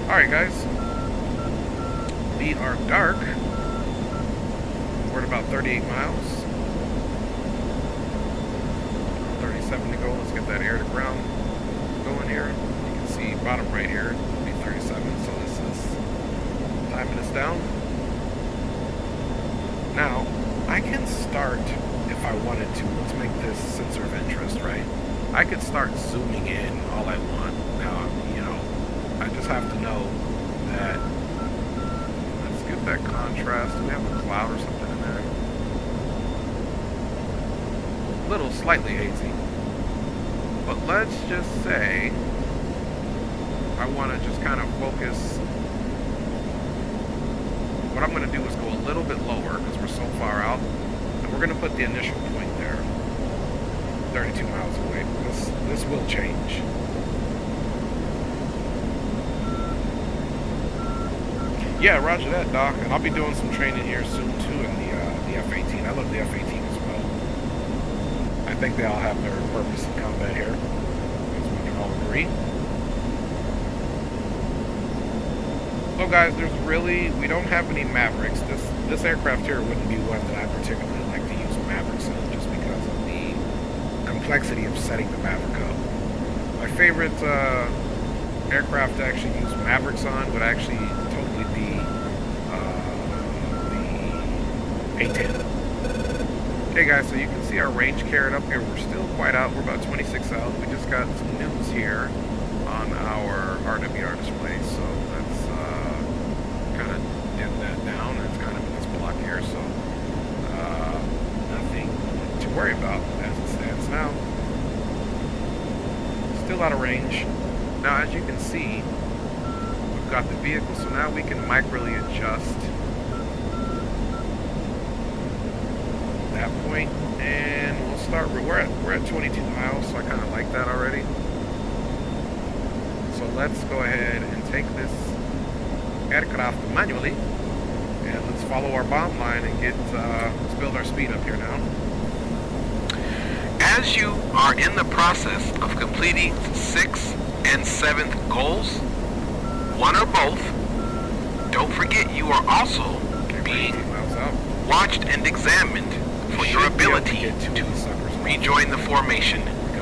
Alright guys, we are dark. We're at about 38 miles. 37 to go, let's get that air to ground going here. You can see bottom right here, it'll be 37, so this is timing us down. Now, I can start, if I wanted to, let's make this sensor of interest, right? I could start zooming in all I want. Now, you know, I just have to know that, let's get that contrast. Do we have a cloud or something in there? A little slightly hazy. But let's just say I want to just kind of focus. What I'm going to do is go a little bit lower because we're so far out, and we're going to put the initial point there, 32 miles away. This will change. Yeah, roger that, Doc. And I'll be doing some training here soon too in the F-18. I love the F-18 as well. I think they all have their purpose in combat here, as we can all agree. So guys, we don't have any Mavericks. This aircraft here wouldn't be one that I particularly like to use Mavericks on, just because of the complexity of setting the Maverick up. My favorite aircraft to actually use Mavericks on would actually totally be the A-10. Okay guys, so you can see our range carried up here. We're still quite out. We're about 26 out. We just got some news here on our RWR display, so let's kind of dim that down. It's kind of in this block here, so nothing to worry about as it stands now. Still out of range. Now, as you can see, we've got the vehicle, so now we can microly adjust that point, and we'll start. We're at 22 miles, so I kind of like that already. So let's go ahead and take this aircraft manually, and let's follow our bomb line and let's build our speed up here now. As you are in the process of completing 6th and 7th goals, one or both, don't forget you are also being watched and examined for your ability to rejoin the formation,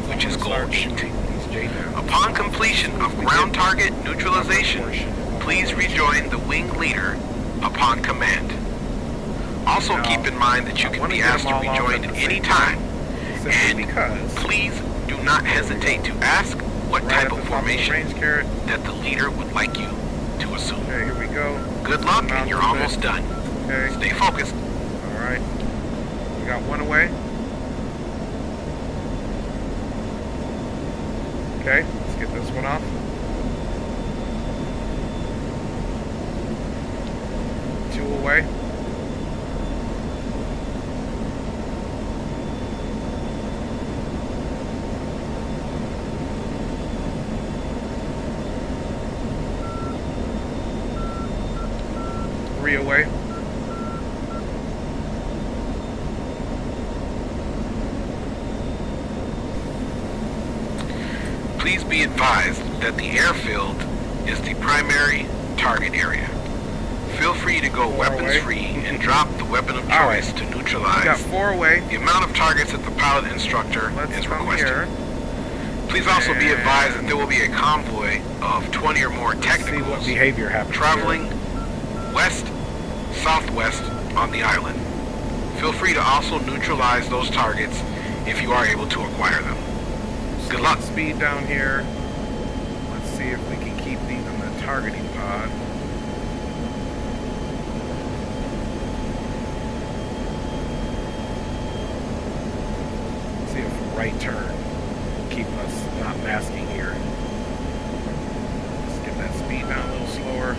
which is goal 8. Upon completion of ground target neutralization, please rejoin the wing leader upon command. Also keep in mind that you can be asked to rejoin at any time, and please do not hesitate to ask what type of formation that the leader would like you to assume. Okay, here we go. Good luck, and you're almost done. Okay. Stay focused. Alright. We got one away. Okay, let's get this one off. Two away. Three away. Please be advised that the airfield is the primary target area. Feel free to go weapons free and drop the weapon of choice to neutralize. We got 4 away. The amount of targets that the pilot instructor is requested. Here. Please also be advised that there will be a convoy of 20 or more technicals see what behavior happens traveling west, southwest on the island. Feel free to also neutralize those targets if you are able to acquire them. Good luck. Speed down here. Let's see if we can keep these in the targeting pod. Let's see if right turn will keep us not masking here. Let's get that speed down a little slower.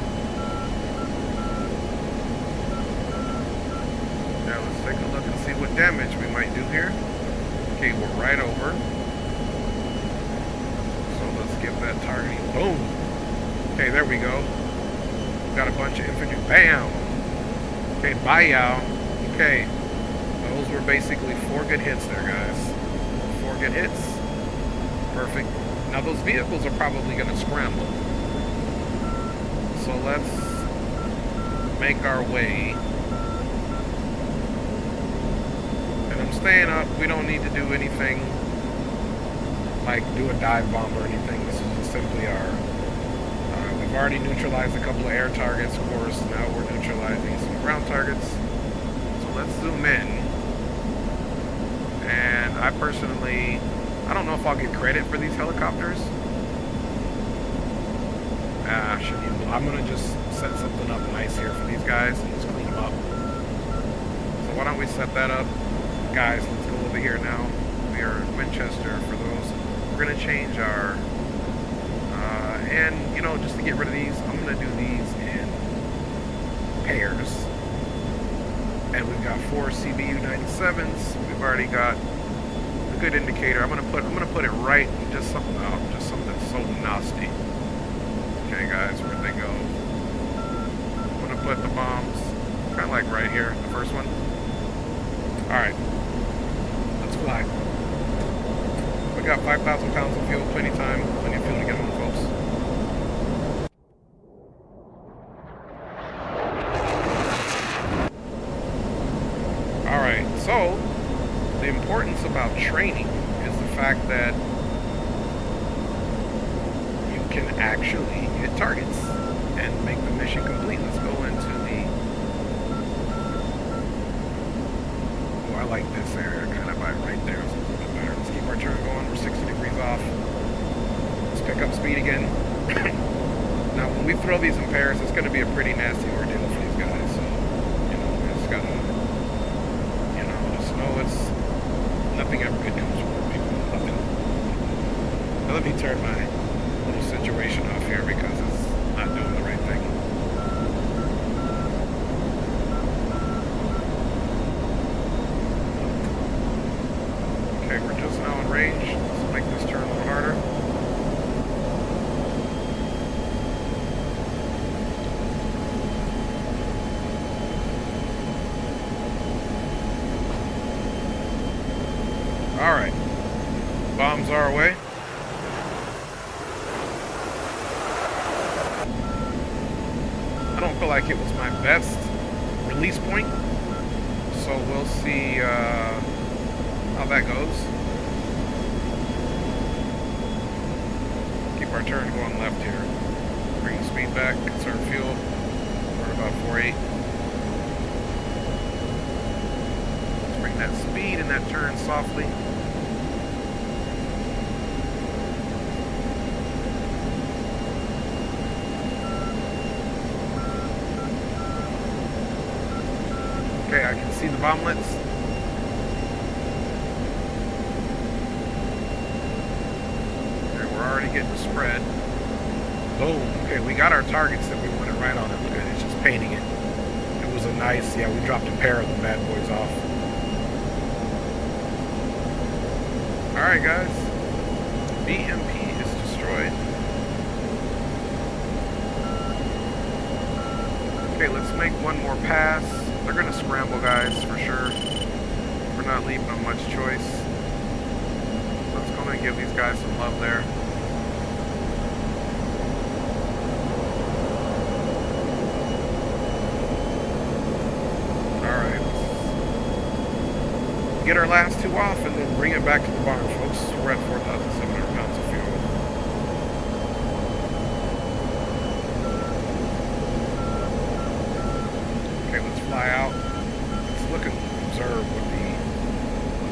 Now let's take a look and see what damage we might do here. Okay, we're right over. Get that targeting. Boom. Okay, there we go. Got a bunch of infantry. Bam. Okay, bye y'all. Okay. Those were basically 4 good hits there, guys. 4 good hits. Perfect. Now those vehicles are probably going to scramble. So let's make our way. And I'm staying up. We don't need to do anything like do a dive bomb or anything. This is just simply our we've already neutralized a couple of air targets, of course. Now we're neutralizing some ground targets. So let's zoom in. And I personally, I don't know if I'll get credit for these helicopters. I'm gonna just set something up nice here for these guys and just clean them up. So why don't we set that up? Guys, let's go over here now. We are in Winchester for those. We're going to change our, and, you know, just to get rid of these, I'm going to do these in pairs. And we've got 4 CBU 97s. We've already got a good indicator. I'm going to put it right, just something so nasty. Okay, guys, where'd they go? I'm going to like right here, the first one. Alright. Let's fly. We got 5,000 pounds of fuel, plenty of time, plenty of fuel to get home, folks. Alright, so the importance about training is the fact that you can actually hit targets and make the mission complete. Let's go into the... Oh, I like this area kind of right there. It's a little bit better. Let's keep our turn going. We're 60 degrees off. Let's pick up speed again. Now, when we throw these in pairs, it's going to be a pretty nasty ordeal for these guys. So, you know, we just got to, you know, just know it's... Nothing ever good comes from it, people. Nothing. Now, let me turn my little situation off here because it's not doing the right thing. Okay, we're just now in range. Let's make this turn a little harder. Alright. Bombs are away. I don't feel like it was my best release point, so we'll see how that goes. Keep our turn going left here. Bring the speed back, conserve fuel. We're at about 4.8. Let's bring that speed and that turn softly. Okay, I can see the bomblets. Okay, we're already getting the spread. Boom. Okay, we got our targets that we wanted right on it. Look at it, it's just painting it. It was a nice, yeah, we dropped a pair of the bad boys off. Alright, guys. BMP is destroyed. Okay, let's make one more pass. They're gonna scramble, guys, for sure. We're not leaving them much choice. Let's go and give these guys some love there. Alright. Get our last two off and then bring it back to the barn, folks. We're at 4,700 pounds of fuel. Okay, let's fly out. Let's look and observe what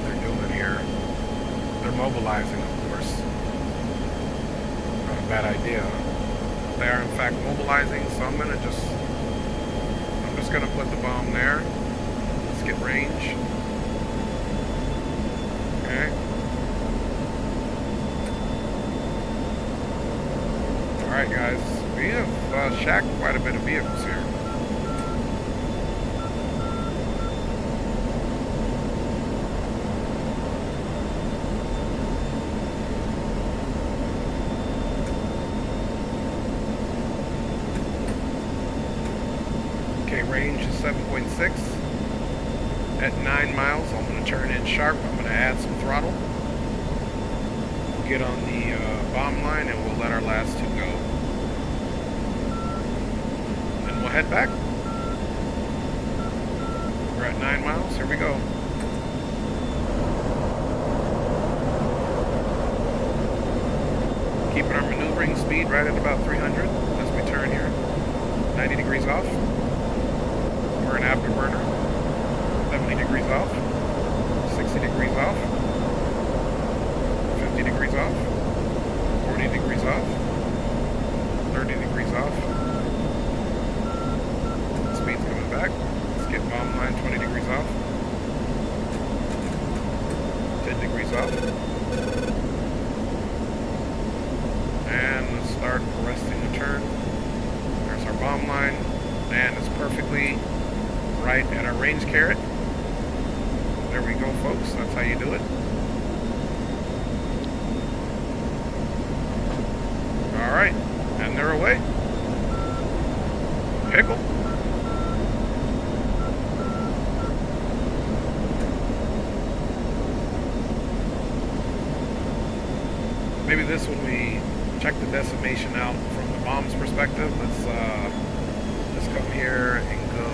they're doing here. They're mobilizing, of course. Not a bad idea. They are in fact mobilizing, so I'm just gonna put the bomb there. Let's get range. Okay. Alright, guys. We have shacked quite a bit of vehicles here. Okay, range is 7.6. At 9 miles, I'm going to turn in sharp. I'm going to add some throttle. We'll get on the bomb line and we'll let our last two go. Then we'll head back. We're at 9 miles. Here we go. Keeping our maneuvering speed right at about 300 as we turn here. 90 degrees off. We're an afterburner. 70 degrees off. 60 degrees off. 50 degrees off. 40 degrees off. 30 degrees off. Speed's coming back. Let's get bomb line 20 degrees off. 10 degrees off. And let's start arresting the turn. There's our bomb line. And it's perfectly right at our range carrot. There we go, folks. That's how you do it. Alright. And they're away. Pickle. guess when we check the decimation out from the bomb's perspective, let's come here and go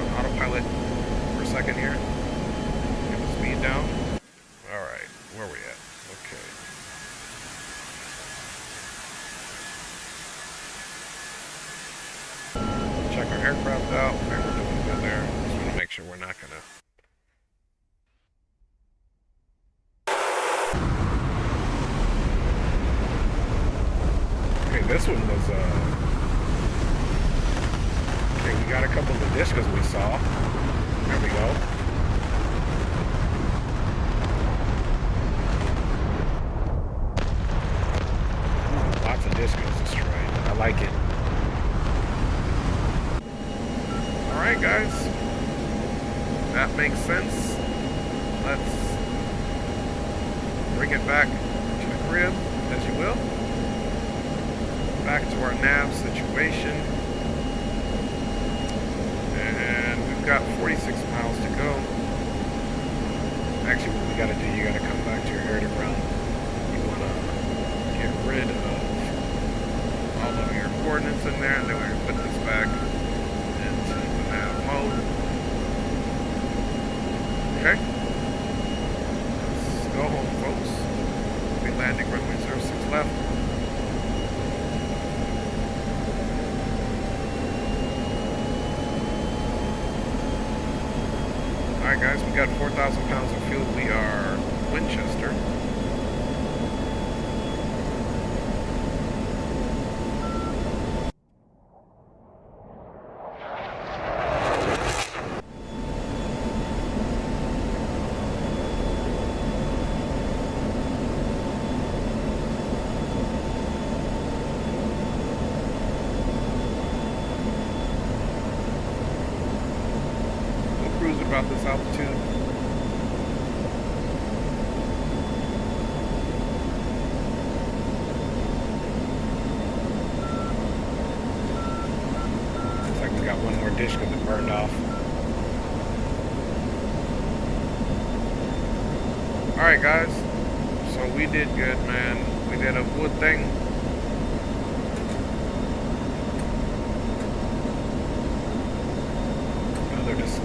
on autopilot for a second here. Get the speed down. Alright, where are we at? Okay. Check our aircraft out. Okay, we're doing good there. Just want to make sure we're not gonna. Okay, this one was okay, we got a couple of the discos we saw. There we go. Ooh, lots of discos destroyed. I like it. Alright guys, that makes sense. Let's bring it back to the crib, as you will. Back to our nav situation. And we've got 46 miles to go. Actually, what we gotta do, you gotta come back to your air to ground. You wanna get rid of all of your coordinates in there, and then we're gonna put this back mode. Okay. Let's go home, folks. We'll be landing runway 06 left. Alright guys, we got 4,000 pounds of fuel. We are Winchester. About this altitude. Looks like we got one more dish that burned off. Alright guys, so we did good, man. We did a good thing.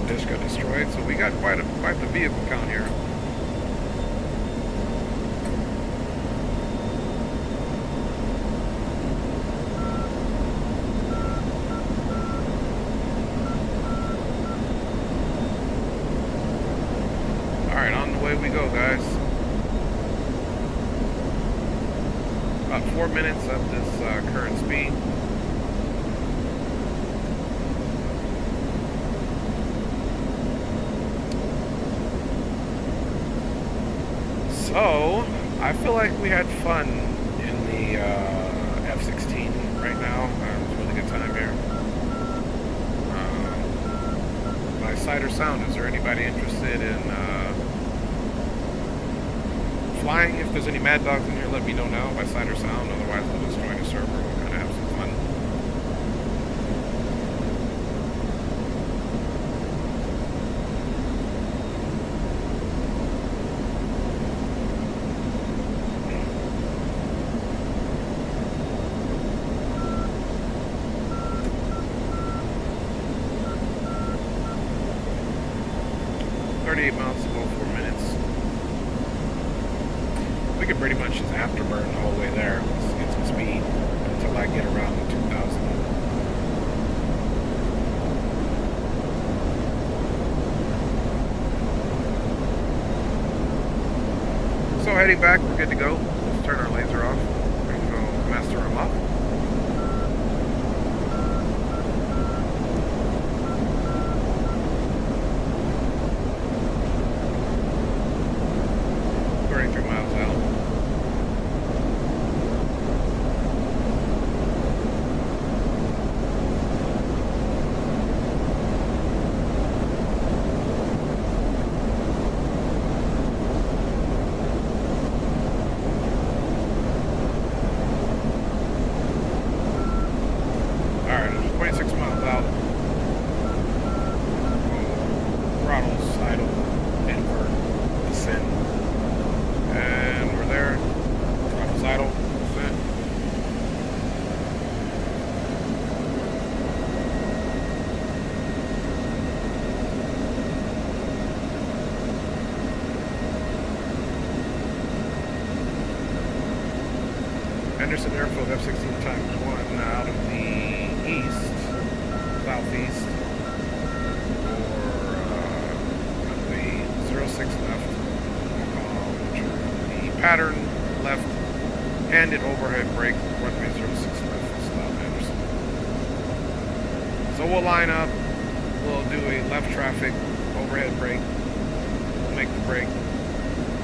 Dish got destroyed, so we got quite the vehicle count here. Alright, on the way we go, guys. About 4 minutes at this current speed. So, I feel like we had fun in the F-16 right now. It was a really good time here. By sight or sound, is there anybody interested in flying? If there's any mad dogs in here, let me know now by sight or sound. Otherwise, we'll just join a server. We'll kind of have some fun. Miles to go, 4 minutes. We could pretty much just afterburn the whole way there. Let's get some speed until I get around the 2,000. So heading back, we're good to go. Let's turn our laser off. We can go master them up. Anderson Airfield F-16 times 1 out of the east, southeast, or runway 06 left. The pattern left, handed overhead brake, runway 06 left, stop Anderson. So we'll line up, we'll do a left traffic, overhead brake, we'll make the brake,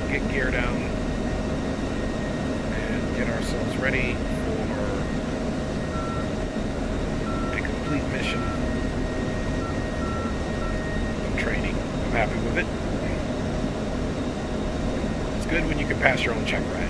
get gear down, and get ourselves ready for a complete mission of training. I'm happy with it. It's good when you can pass your own check ride.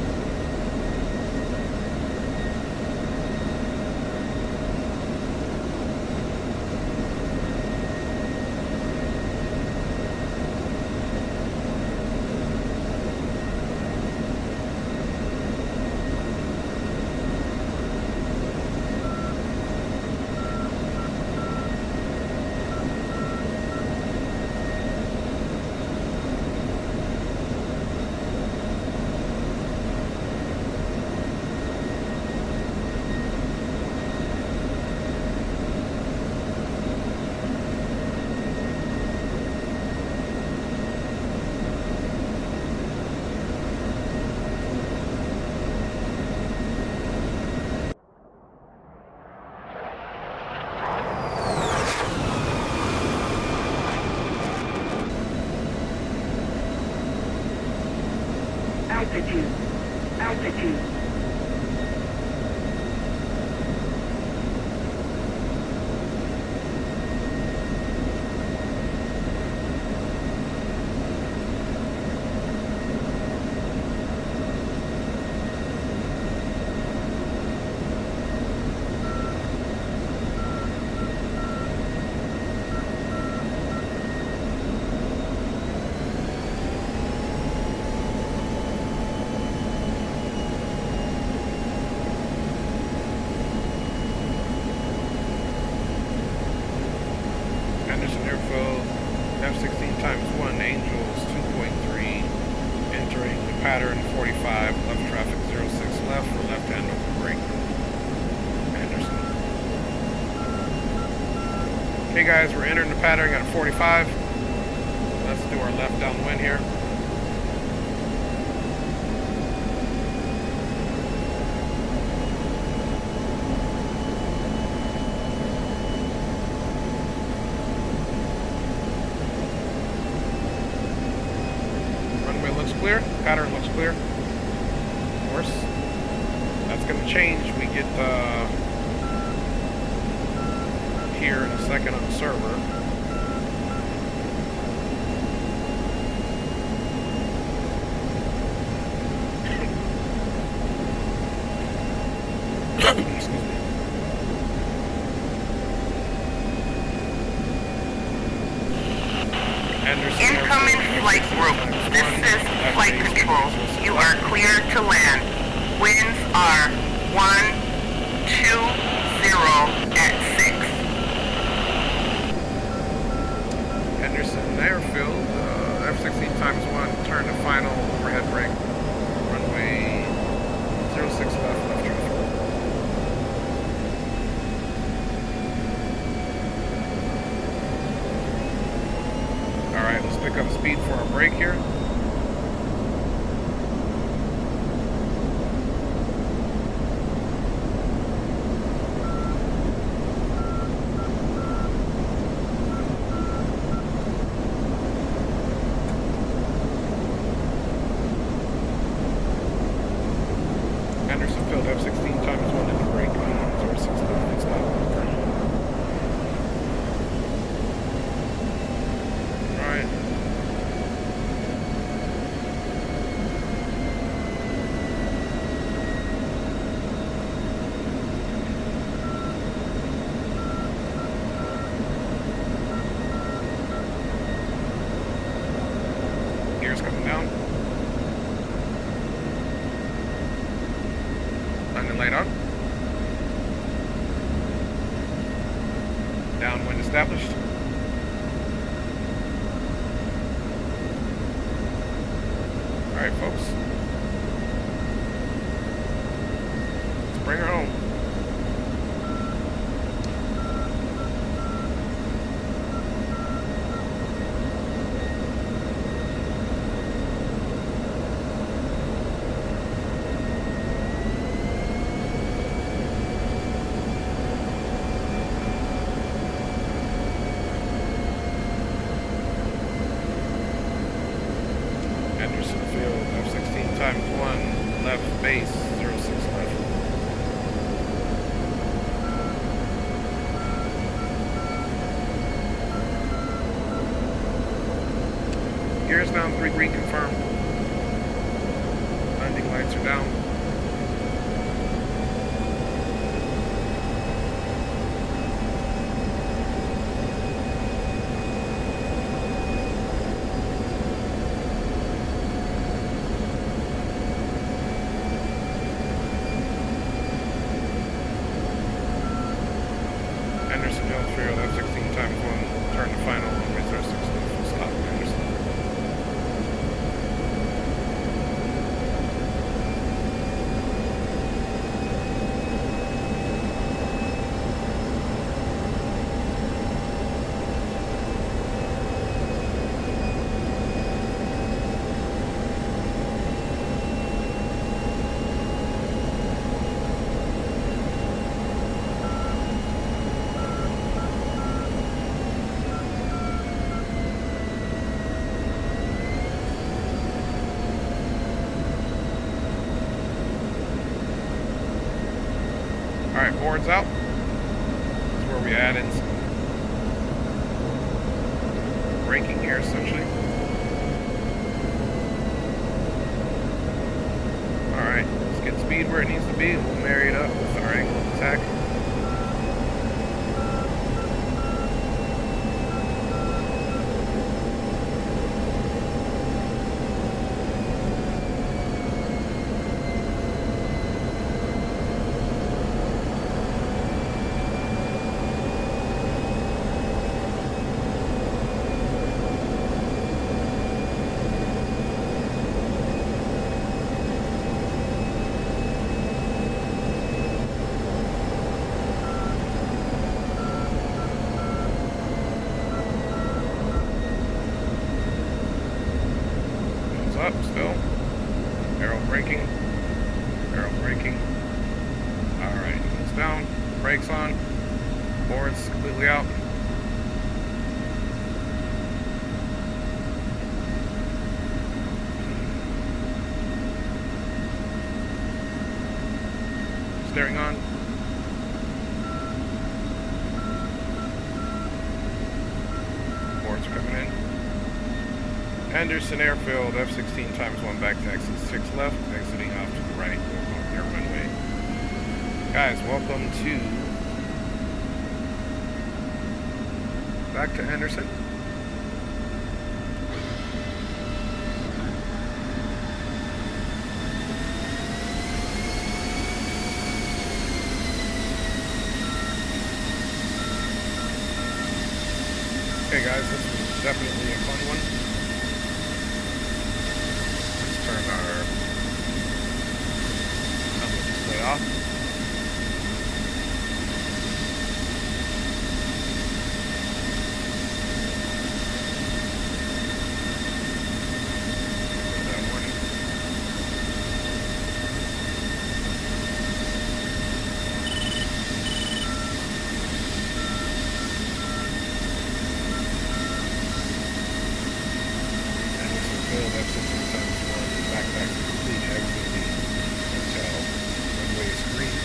Altitude. F-16 times 1, Angels 2.3, entering the pattern 45, left traffic 06 left for left hand over brake, Anderson. Okay guys, we're entering the pattern at a 45. Let's do our left downwind here. Clear, pattern looks clear. Of course, that's going to change. We get here in a second on the server. Excuse me. Incoming flight group. This is flight control. You are clear to land. Winds are 120 at 6. Henderson Airfield, F-16 times 1, turn to final overhead brake. Runway 06 left traffic. Alright, let's pick up speed for our brake here. Anderson Field F-16 times 1 into brake. 06 left, stop. Alright. Gears coming down. Landing light on. Downwind established. Alright folks. reconfirm. Landing lights are down. Anderson Jones Trio, that's 16 times 1. Turn to final. Runway 36 left. Stop, Anderson. Alright, boards out. That's where we add in some braking here, essentially. Alright, let's get speed where it needs to be. We'll marry it up with our angle of attack. Up still. Barrel braking. Barrel braking. Alright, it's down. Brakes on. Boards completely out. Steering on. Boards are coming in. Anderson Airfield, F-16 times 1 back to exit 6 left, exiting off to the right, off their runway. Guys, welcome to back to Anderson. Okay guys, this was definitely a fun one. Turn our display off. That warning. And this will build up 16 times 1. Backpack complete, exiting the hotel. Runway is green.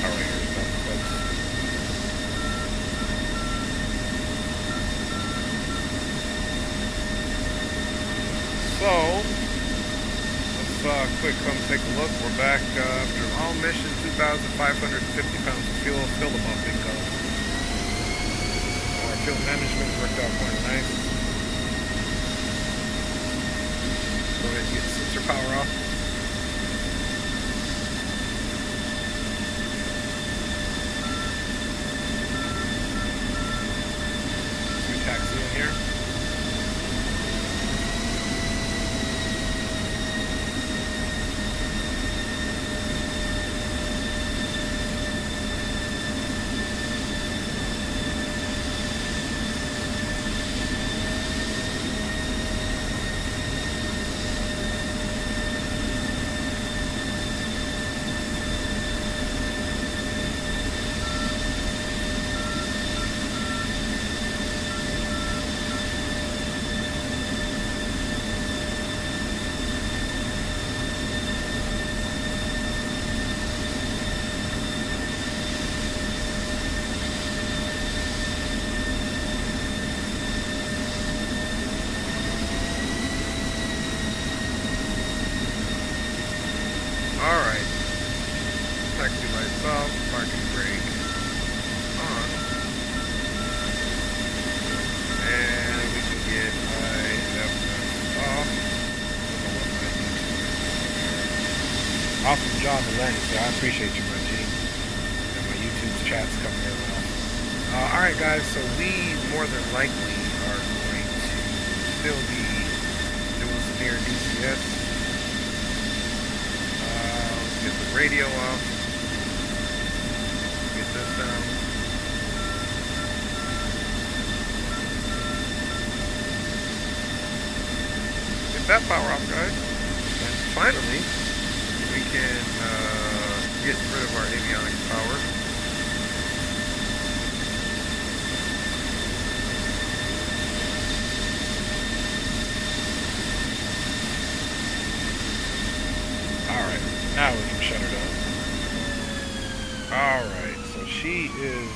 Alright, here's done, folks. So, quick come take a look. We're back after all mission, 2,550 pounds of fuel, still above bingo. Our fuel management worked out quite nice. Go ahead and get the sensor power off. We taxi in here. off, parking brake on, and we can get IFS off. Awesome job, Atlantic, so I appreciate you, my G. And my YouTube's chat's coming in well. Alright guys, so we more than likely are going to still be doing some near DCS. Let's get the radio off. Get this down. Get that power off, guys. And finally, we can get rid of our avionics power. Alright, now we can shut her down. Alright, so she is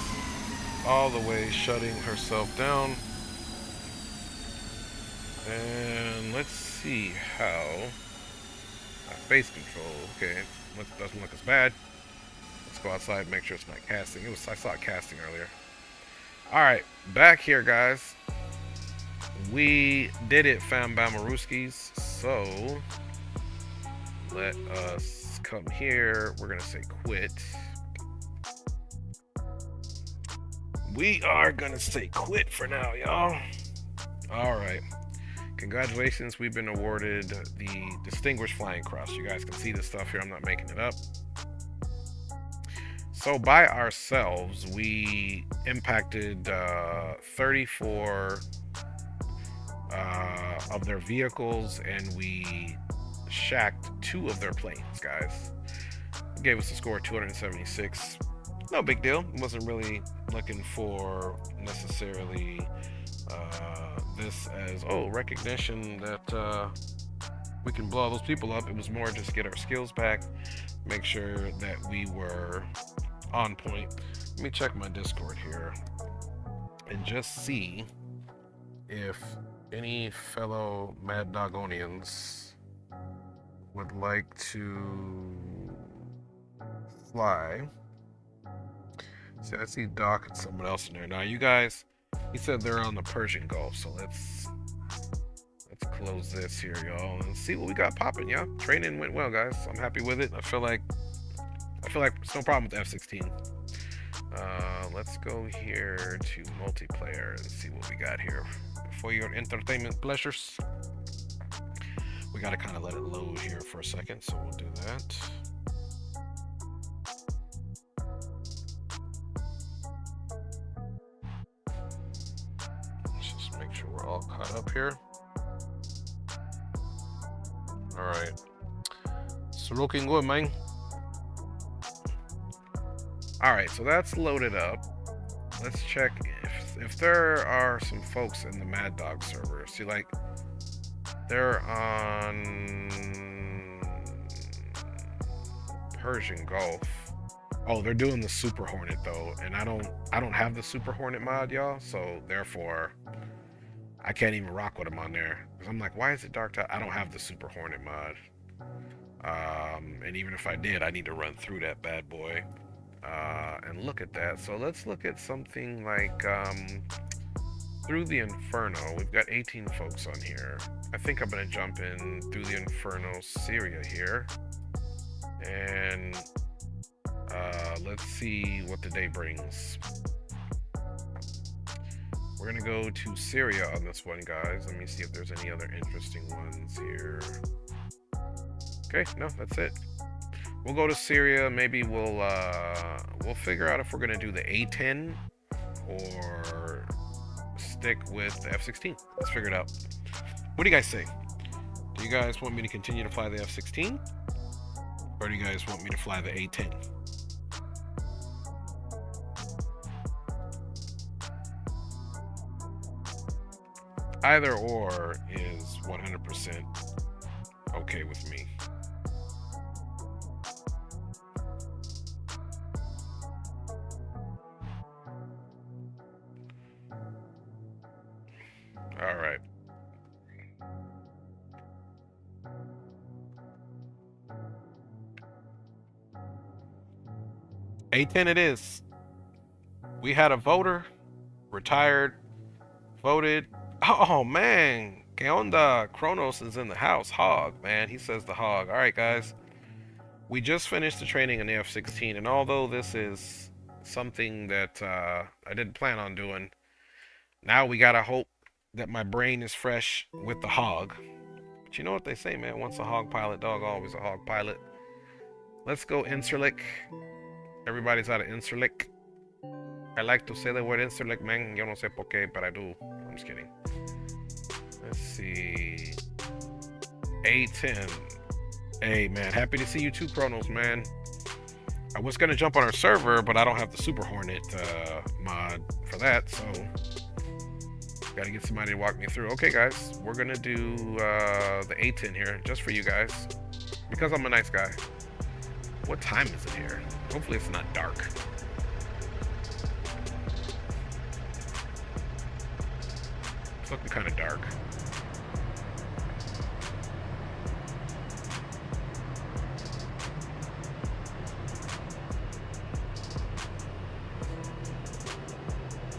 all the way shutting herself down. And let's see how... Base control, okay. Doesn't look as bad. Let's go outside and make sure it's not casting. I saw it casting earlier. Alright, back here, guys. We did it, fam bamaruskis. So let us come here. We're gonna say quit. We are gonna say quit for now, y'all. Alright. Congratulations, we've been awarded the Distinguished Flying Cross. You guys can see this stuff here, I'm not making it up. So by ourselves, we impacted 34 of their vehicles, and we shacked 2 of their planes, guys. It gave us a score of 276. No big deal. Wasn't really looking for necessarily this as recognition that we can blow all those people up. It was more just get our skills back, make sure that we were on point. Let me check my Discord here and just see if any fellow Mad Dogonians would like to fly. See, I see Doc and someone else in there. Now, you guys, he said they're on the Persian Gulf, so let's close this here, y'all, and see what we got popping, y'all. Training went well, guys. I'm happy with it. I feel like it's no problem with the F-16. Let's go here to multiplayer and see what we got here. For your entertainment pleasures, we gotta kind of let it load here for a second, so we'll do that. Let's just make sure we're all caught up here. All right, it's looking good, man. All right, so that's loaded up. Let's check if there are some folks in the Mad Dog server. See, like, they're on Persian Gulf. Oh, they're doing the Super Hornet though, and I don't have the Super Hornet mod, y'all. So therefore, I can't even rock with them on there. Cause I'm like, why is it dark? I don't have the Super Hornet mod. And even if I did, I need to run through that bad boy. And look at that. So let's look at something like Through the Inferno. We've got 18 folks on here. I think I'm gonna jump in Through the Inferno Syria here, and let's see what the day brings. We're gonna go to Syria on this one, guys. Let me see if there's any other interesting ones here. Okay, no, that's it. We'll go to Syria. Maybe we'll figure out if we're gonna do the A-10 or stick with the F-16. Let's figure it out. What do you guys say? Do you guys want me to continue to fly the F-16, or do you guys want me to fly the A-10? Either or is 100% okay with me. All right. A10 it is. We had a voter, retired, voted. Oh man, que onda? Kronos is in the house. Hog, man. He says the hog. All right, guys. We just finished the training in the F-16, and although this is something that I didn't plan on doing, now we gotta hope that my brain is fresh with the hog. But you know what they say, man. Once a hog pilot, dog, always a hog pilot. Let's go Inserlick. Everybody's out of Inserlick. I like to say the word Inserlick, man. Yo no sé por qué, but I do. I'm just kidding. Let's see. A10. Hey, man. Happy to see you too, Kronos, man. I was going to jump on our server, but I don't have the Super Hornet mod for that, so got to get somebody to walk me through. Okay, guys. We're going to do the A10 here, just for you guys, because I'm a nice guy. What time is it here? Hopefully it's not dark. It's looking kind of dark.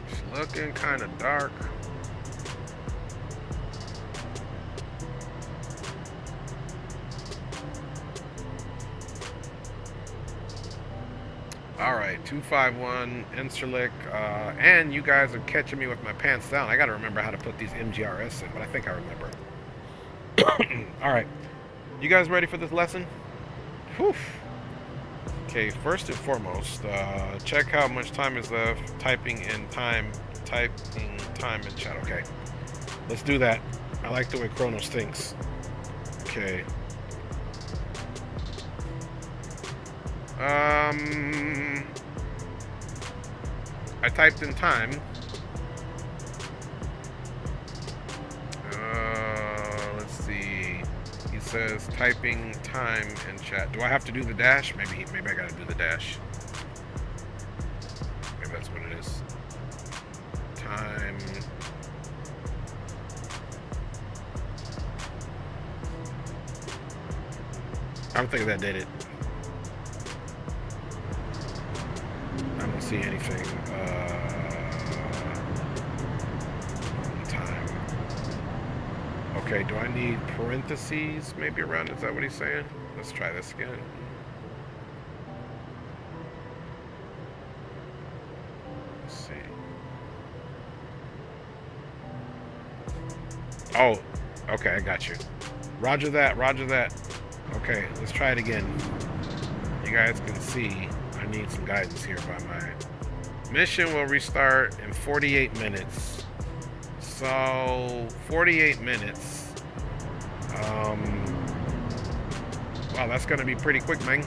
It's looking kind of dark. Alright, 251, Inserlick, and you guys are catching me with my pants down. I gotta remember how to put these MGRS in, but I think I remember. Alright, you guys ready for this lesson? Whew. Okay, first and foremost, check how much time is left, typing time in chat. Okay, let's do that. I like the way Kronos thinks. Okay. I typed in time. Let's see. He says typing time in chat. Do I have to do the dash? Maybe I gotta do the dash. Maybe that's what it is. Time. I don't think that did it. I don't see anything. Time. Okay, do I need parentheses maybe around? Is that what he's saying? Let's try this again. Let's see. Oh, okay, I got you. Roger that, roger that. Okay, let's try it again. You guys can see I need some guidance here by my mission will restart in 48 minutes. So 48 minutes. Wow, that's gonna be pretty quick, man,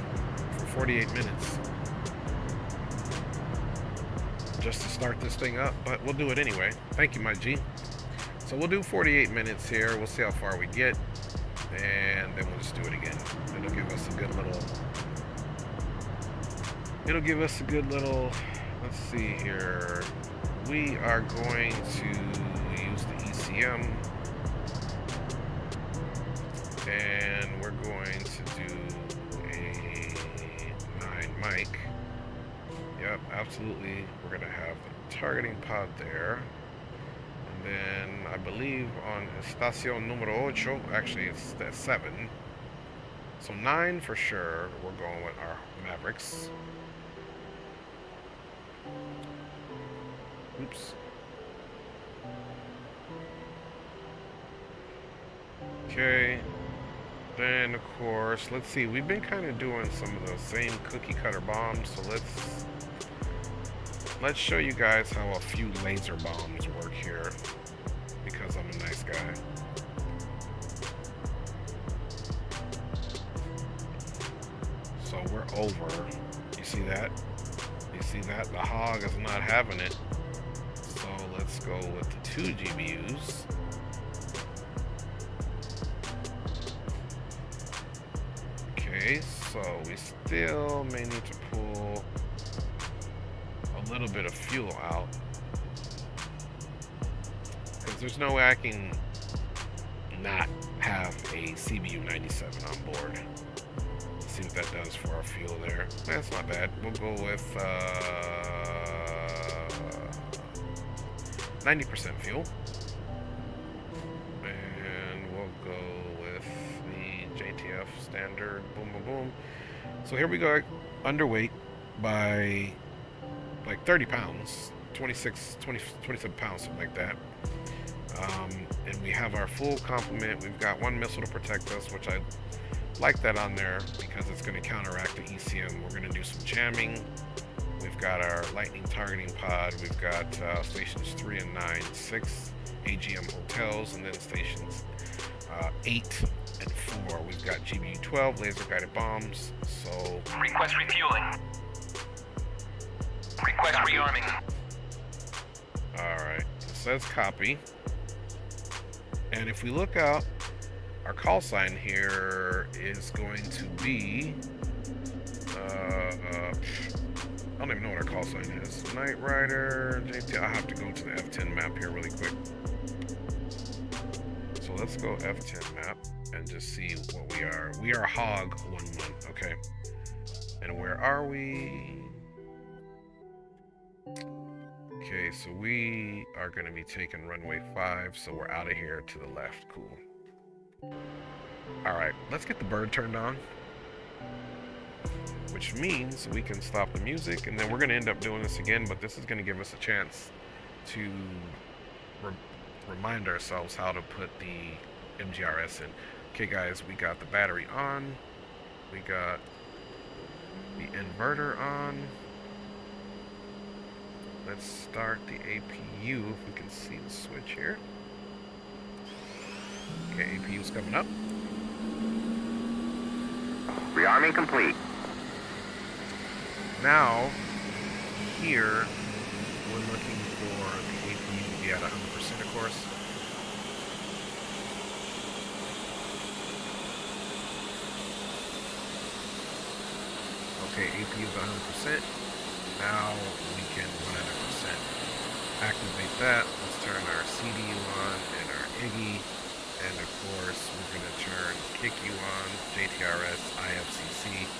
for 48 minutes. Just to start this thing up, but we'll do it anyway. Thank you, my G. So we'll do 48 minutes here. We'll see how far we get, and then we'll just do it again. It'll give us a good little, let's see here. We are going to use the ECM, and we're going to do a 9 mic. Yep, absolutely. We're gonna have the targeting pod there. And then I believe on estación número 8, actually it's the 7. So 9 for sure, we're going with our Mavericks. Oops. Okay. Then of course, let's see, we've been kind of doing some of those same cookie cutter bombs, so let's show you guys how a few laser bombs work here, because I'm a nice guy. So we're over. You see that? You see that? The hog is not having it. So let's go with the 2 GBUs. Okay, so we still may need to pull a little bit of fuel out, because there's no way I can not have a CBU 97 on board. see what that does for our fuel there. That's not bad. We'll go with 90% fuel. And we'll go with the JTF standard. Boom, boom, boom. So here we go, underweight by like 30 pounds, 27 pounds, something like that. And we have our full complement. We've got one missile to protect us, which I like that on there because it's going to counteract the ECM. We're going to do some jamming. We've got our lightning targeting pod. We've got stations 3 and 9, 6 AGM hotels, and then stations 8 and 4. We've got GBU 12 laser guided bombs. So Request refueling. Request rearming. all right, it says copy. And if we look out, our call sign here is going to be I don't even know what our call sign is. Knight Rider, JT. I have to go to the F10 map here really quick. So let's go F10 map and just see what we are. We are Hog 11, okay. And where are we? Okay, so we are going to be taking runway 5, so we're out of here to the left. Cool. Alright, let's get the bird turned on. Which means we can stop the music, and then we're going to end up doing this again, but this is going to give us a chance to remind ourselves how to put the MGRS in. Okay guys, we got the battery on. We got the inverter on. Let's start the APU if we can see the switch here. Okay, APU's coming up. Rearming complete. Now, here, we're looking for the APU to be at 100%, of course. Okay, APU is 100%. Now we can 100% activate that. Let's turn our CDU on and our IGI. And of course, we're going to turn KICU on, JTRS, IFCC.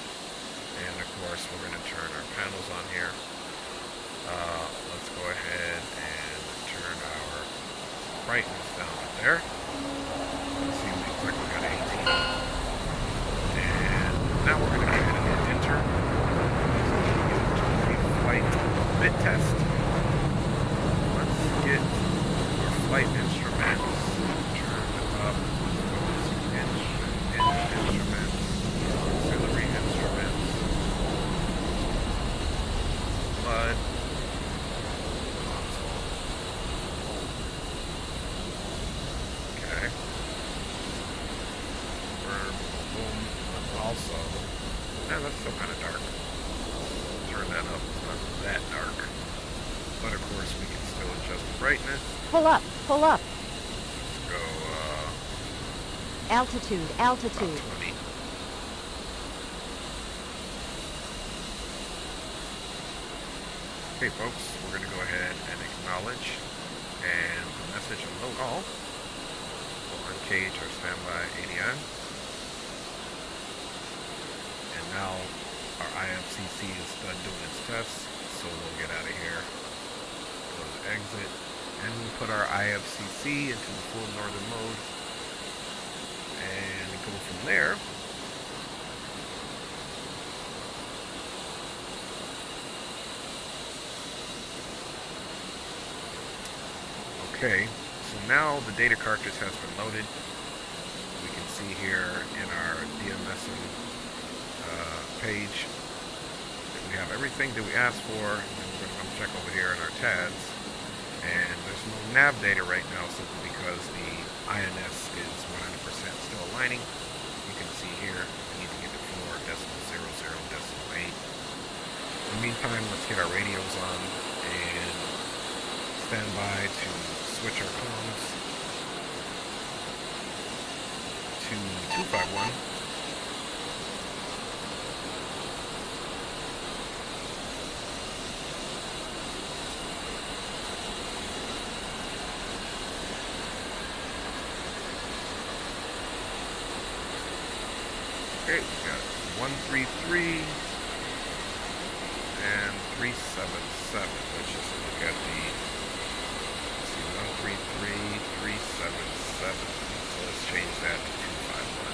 And of course, we're going to turn our panels on here. Let's go ahead and turn our brightness down up there. Let's see, it looks like we got 18. And now we're going to go ahead and hit enter. Flight bit test. Let's get our flight instruments turned up. Instruments, auxiliary instruments, flood, console. Okay. Boom. Also, that's still kind of dark. Turn that up. It's not that dark. But of course, we can still adjust the brightness. Pull up, pull up. Let's go, Altitude, altitude. about 20. Okay, folks, we're going to go ahead and acknowledge and the message on load all. We'll uncage our standby ADI. And now our IFCC is done doing its tests, so we'll get out of here. Go to exit, and we'll put our IFCC into the full northern mode, and go from there. Okay, so now the data cartridge has been loaded. We can see here in our DMSM page that we have everything that we asked for. And we're going to come check over here in our TADS. And there's no nav data right now simply because the INS is 100% still aligning. You can see here we need to get it 4.00.8. In the meantime, let's get our radios on and stand by to switch our comms to 251. Okay, we got 1 133 and 377. Let's just look at the, let's see, 133, 377. So let's change that to 251.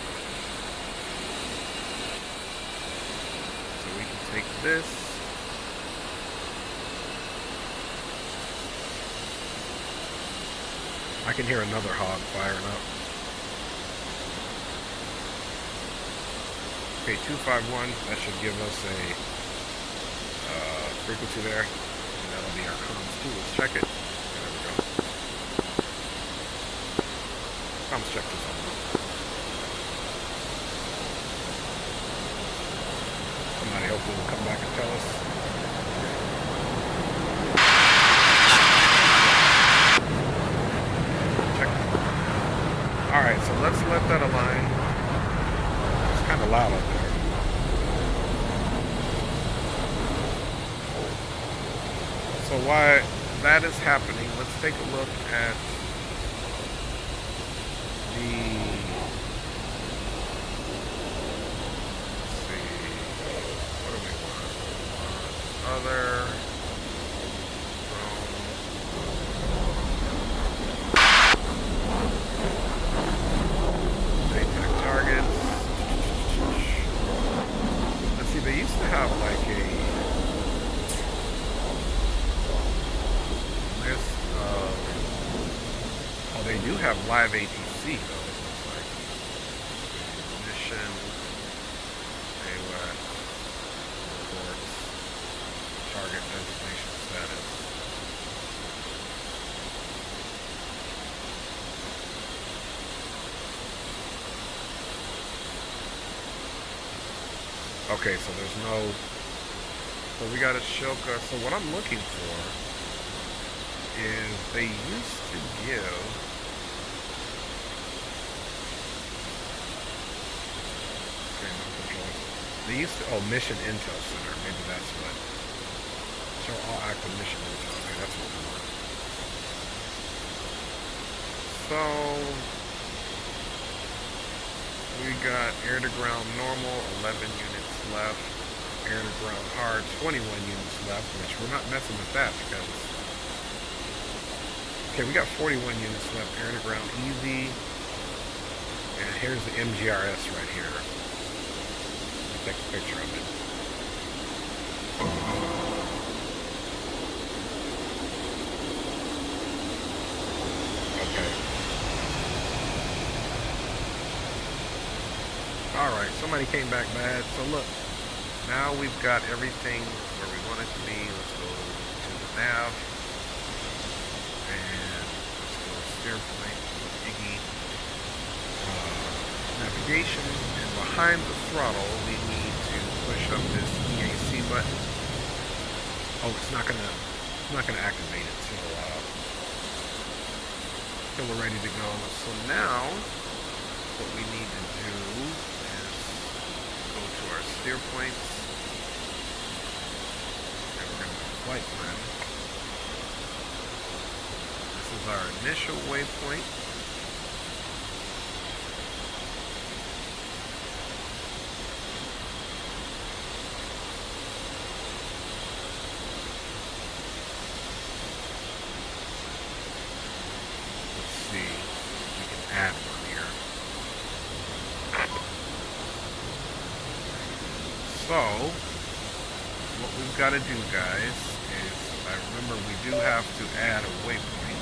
So we can take this. I can hear another hog firing up. Okay, 251, that should give us a frequency there, and that'll be our comms too. Let's check it. There we go. Comms check this on. Somebody hopefully will come back and tell us. Check. Alright, so let's let that align. It's kind of loud up there. So while that is happening, let's take a look at the, let's see, what do we want? Other drone. JTF targets. Let's see, they used to have like a they do have live ATC though, it looks like. Mission, AWAC, reports, target designation status. Okay, so there's no, so we got a Shilka. So what I'm looking for is they used to give they used to, oh, mission intel center, maybe that's what, show all active mission intel, okay, that's what we want. So we got air to ground normal, 11 units left, air to ground hard, 21 units left, which we're not messing with that because, okay, we got 41 units left, air to ground easy, and here's the MGRS right here. Take a picture of it. Okay. Alright, somebody came back bad. So look, now we've got everything where we want it to be. Let's go to the nav. And let's go to steer point with Iggy. Navigation, and behind the throttle we need to push up this EAC button. Oh, it's not gonna activate it till we're ready to go. So now what we need to do is go to our steer points, and we're gonna do flight plan. This is our initial waypoint. Add one here. So, what we've got to do, guys, is, I remember we do have to add a waypoint.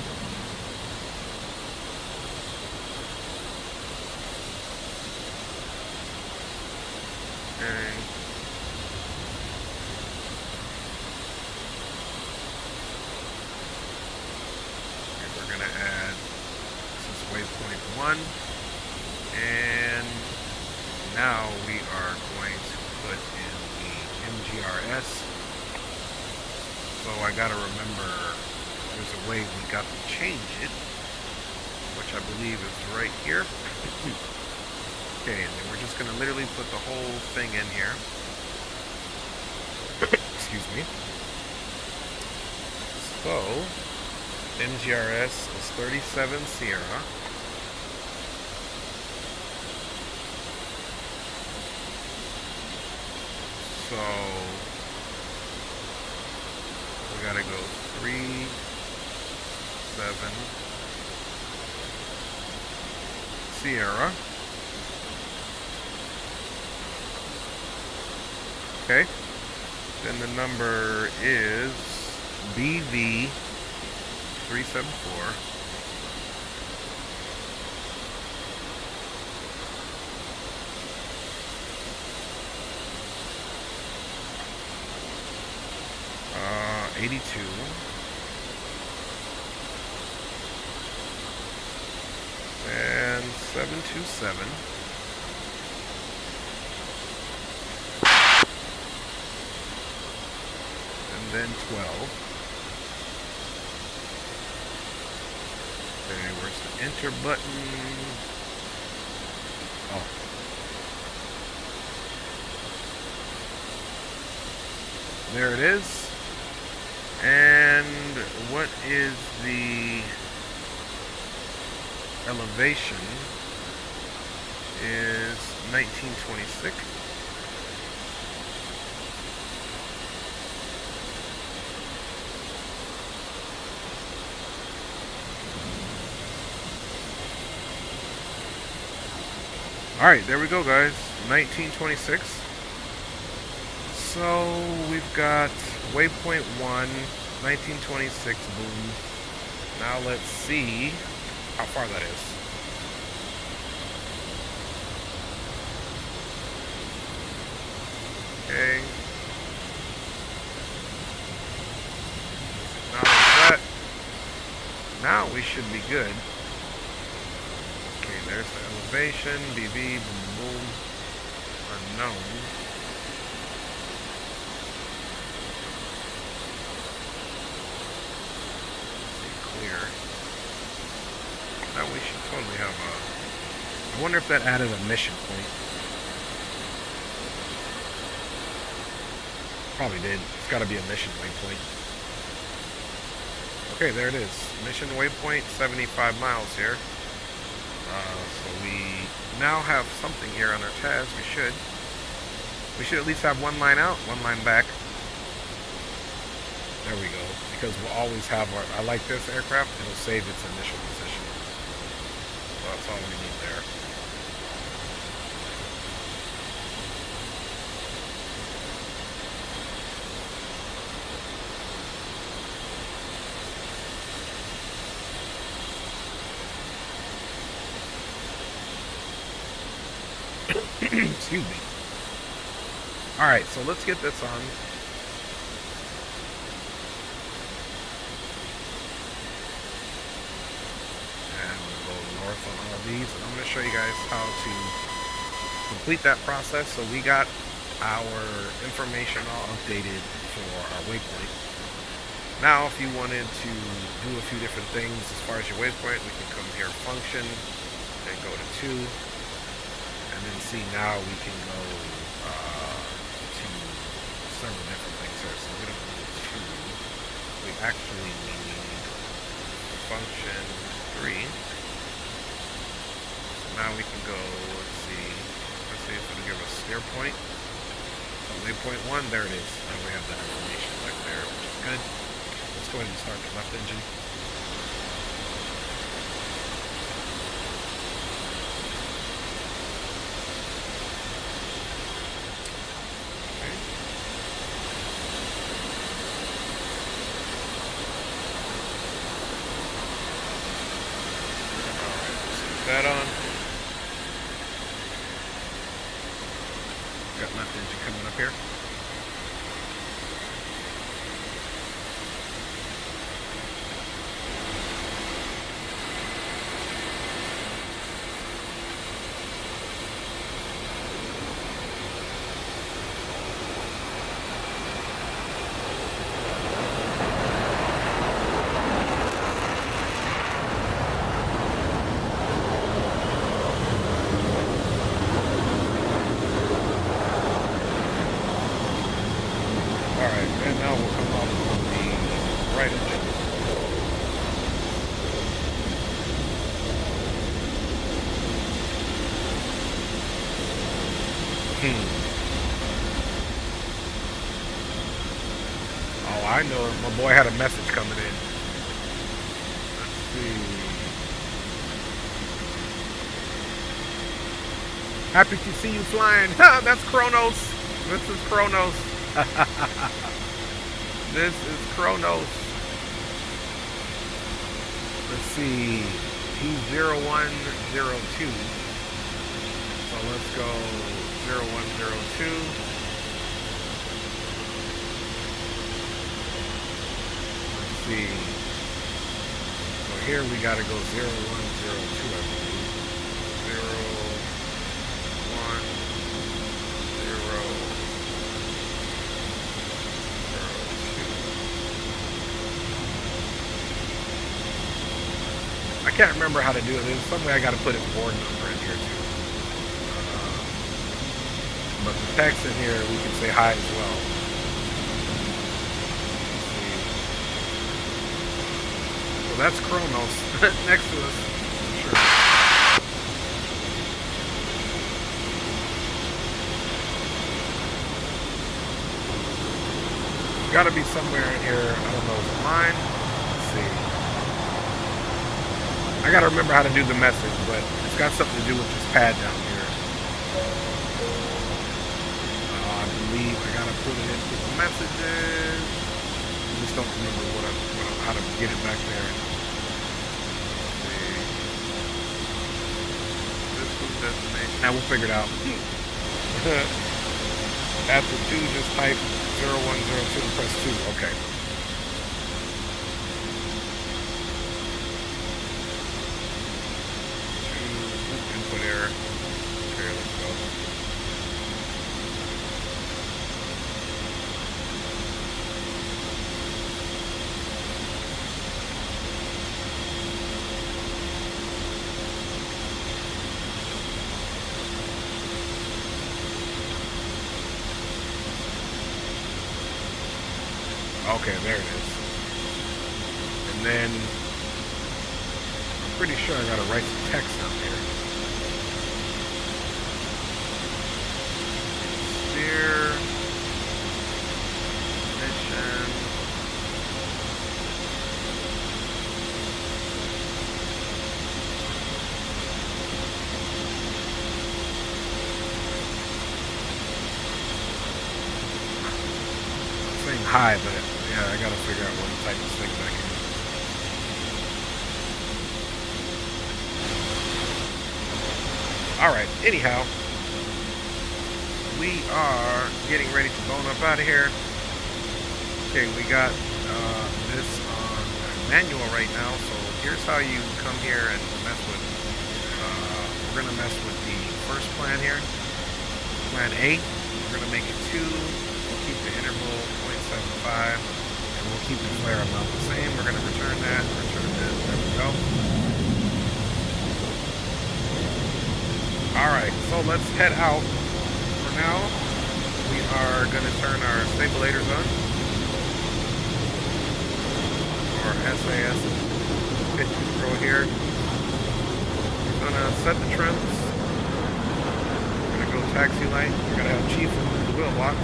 Okay. And we're going to add waypoint 1, and now we are going to put in the MGRS. So I gotta remember there's a way we got to change it, which I believe is right here. Okay, and then we're just gonna literally put the whole thing in here. Excuse me. So MGRS is 37 Sierra. So we gotta go 3, 7, Sierra. Okay. Then the number is BV 374. Uh, 82. And 727. And then 12. Okay, where's the enter button? Oh. There it is. And what is the elevation? Is 1926. Alright, there we go, guys. 1926. So we've got waypoint 1, 1926, boom. Now let's see how far that is. Okay. Now that. Now we should be good. Okay, there's the elevation, BB, boom, boom. Unknown. Clear. Now we should totally have a... I wonder if that added a mission point. Probably did. It's got to be a mission waypoint. Okay, there it is. Mission waypoint, 75 miles here. So we now have something here on our tabs. We should at least have one line out, one line back. There we go. Because we'll always have our... I like this aircraft. It'll save its initial position. So that's all we need there. Excuse me. Alright, so let's get this on. And we'll go north on all these. And I'm going to show you guys how to complete that process. So we got our information all updated for our waypoint. Now, if you wanted to do a few different things as far as your waypoint, we can come here, function, then go to 2. And then see, now we can go to several different things here. So we don't need 2. We actually need function 3. So now we can go, let's see if it'll give us steer point. So waypoint 1, there it is. Now we have that information right there, which is good. Let's go ahead and start the left engine. That on. Got left engine coming up here. And now we'll come off on the right engine. I know. My boy had a message coming in. Let's see. Happy to see you flying. That's Kronos. This is Kronos. This is Kronos. Let's see. He's 0102. So let's go 0102. Let's see. So here we gotta go 0102, I believe. 0102. I can't remember how to do it. There's some way I got to put his board number in here too. But the text in here, we can say hi as well. Let's see. So that's Kronos next to us. Sure. Got to be somewhere in here. I don't know. Is it mine? Let's see. I gotta remember how to do the message, but it's got something to do with this pad down here. I believe I gotta put it into the messages. I just don't remember how to get it back there. Let's see. This was destination. Now we'll figure it out. After 2, just type 0102 and press 2. Okay. Error. Okay, let's go. Okay, there it is. And then I'm pretty sure I gotta write some text down here. Steer mission. I'm saying hi, but yeah, I gotta figure out what to type this thing back in. Alright, anyhow, we are getting ready to bone up out of here. Okay, we got this on manual right now, so here's how you come here and mess with, we're going to mess with the first plan here, plan A. We're going to make it 2, we'll keep the interval 0.75, and we'll keep the flare amount the same. We're going to return that, return this, there we go. Alright, so let's head out. For now, we are going to turn our stabilators on. Our SAS pitch control here. We're going to set the trims. We're going to go taxi light. We're going to have Chief remove the wheel box.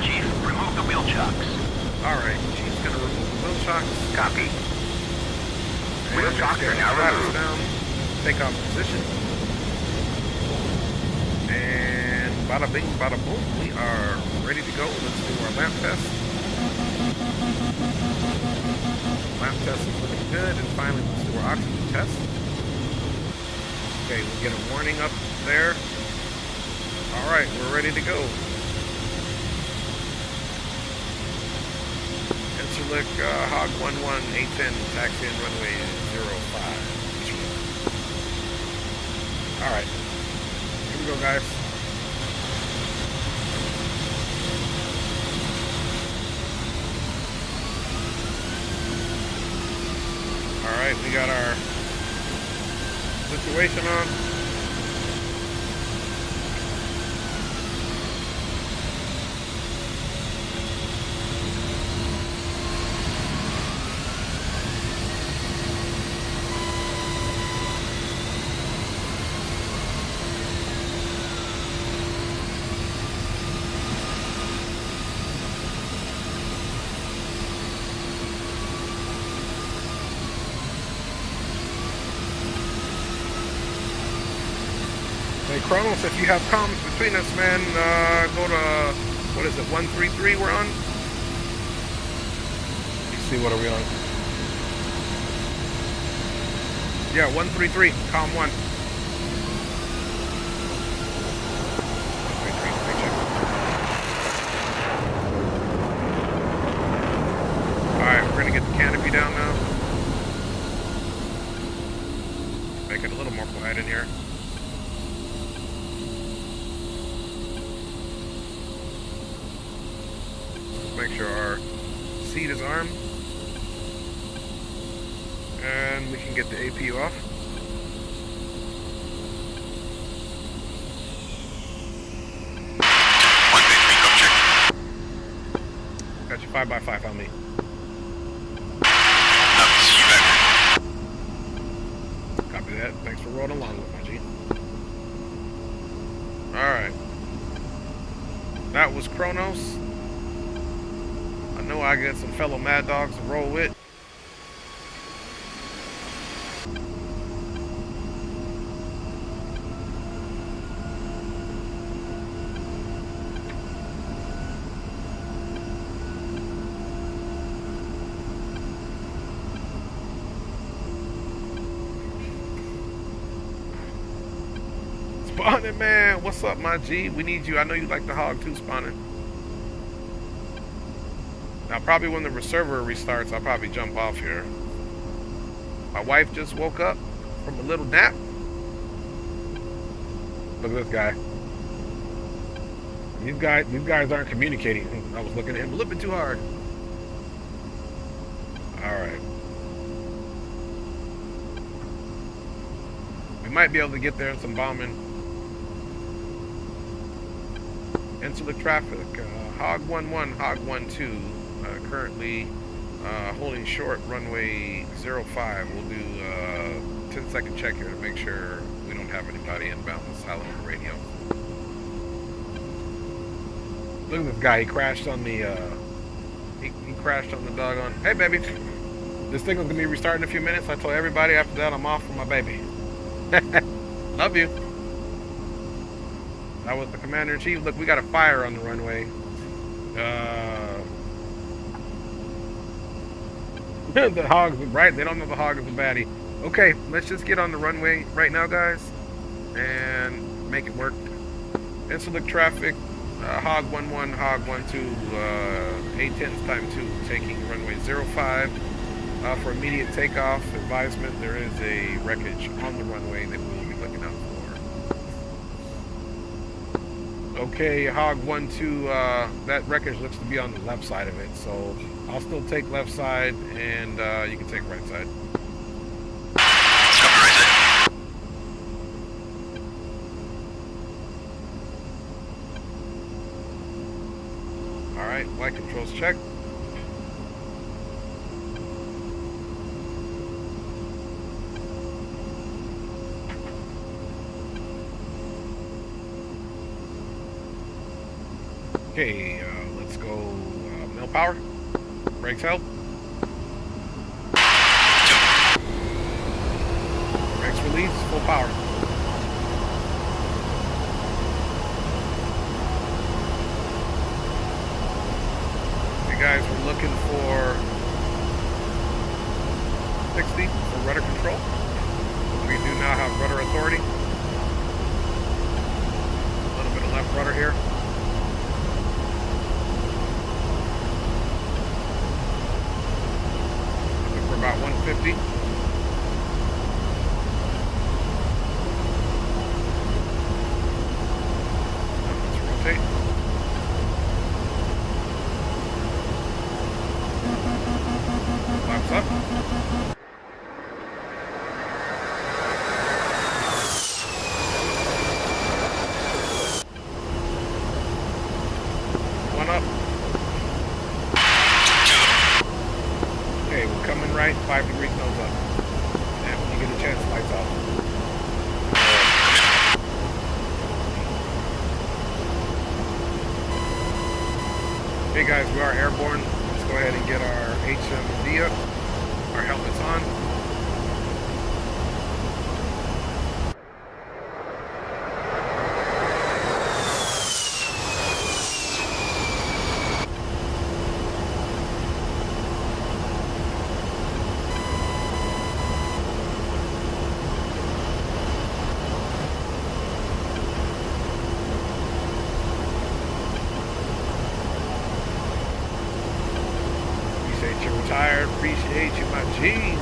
Chief, remove the wheel chocks. Alright, Chief's going to remove the wheel chocks. Copy. Wheel chocks are now removed. Down, take off position. And bada bing, bada boom. We are ready to go. Let's do our lap test. Lap test is looking good. And finally, let's do our oxygen test. Okay, we'll get a warning up there. Alright, we're ready to go. Interlick Hog 11, 810, taxi in runway 05. Alright, here we go, guys. Alright, we got our situation on. Hey, Kronos, if you have comms between us, man, go to, what is it, 133 we're on? Let's see, what are we on? Yeah, 133, comm 1. 133, alright, we're gonna get the canopy down now. Make it a little more quiet in here. Make sure our seat is armed. And we can get the APU off. Got you 5x5 on me. Copy that. Thanks for rolling along with my G. Alright. That was Kronos. I know I got some fellow Mad Dogs to roll with. Spawning, man. What's up, my G? We need you. I know you like the hog too, Spawning. Now, probably when the server restarts, I'll probably jump off here. My wife just woke up from a little nap. Look at this guy. These guys aren't communicating. I was looking at him a little bit too hard. All right. We might be able to get there in some bombing. Enter the traffic. Hog 11, Hog 12. Currently holding short runway 05. We'll do a 10-second check here to make sure we don't have anybody inbound with silent on the radio. Look at this guy. He crashed on the he crashed on the doggone. Hey, baby. This thing is gonna be restarting in a few minutes. I told everybody after that I'm off for my baby. Love you. That was the commander-in-chief. Look, we got a fire on the runway. The hogs, right? They don't know the hog is a baddie. Okay, let's just get on the runway right now, guys, and make it work. Insulic traffic, Hog 11, Hog 12, 810s time 2, taking runway 05. For immediate takeoff advisement, there is a wreckage on the runway that we will be looking out for. Okay, Hog 12, that wreckage looks to be on the left side of it, so I'll still take left side, and you can take right side. Alright, flight controls check. Okay, let's go mill power. Brakes help. Brakes release, full power. Okay guys, we're looking for 60 for rudder control. We do now have rudder authority. A little bit of left rudder here. About 150. Let's rotate. Flaps up. One up. Okay, we're coming right, 5 degrees nose up. And when you get a chance, lights off. Hey guys, we are airborne. Let's go ahead and get our HMD up, our helmets on. Appreciate you, retired. Appreciate you, my G's.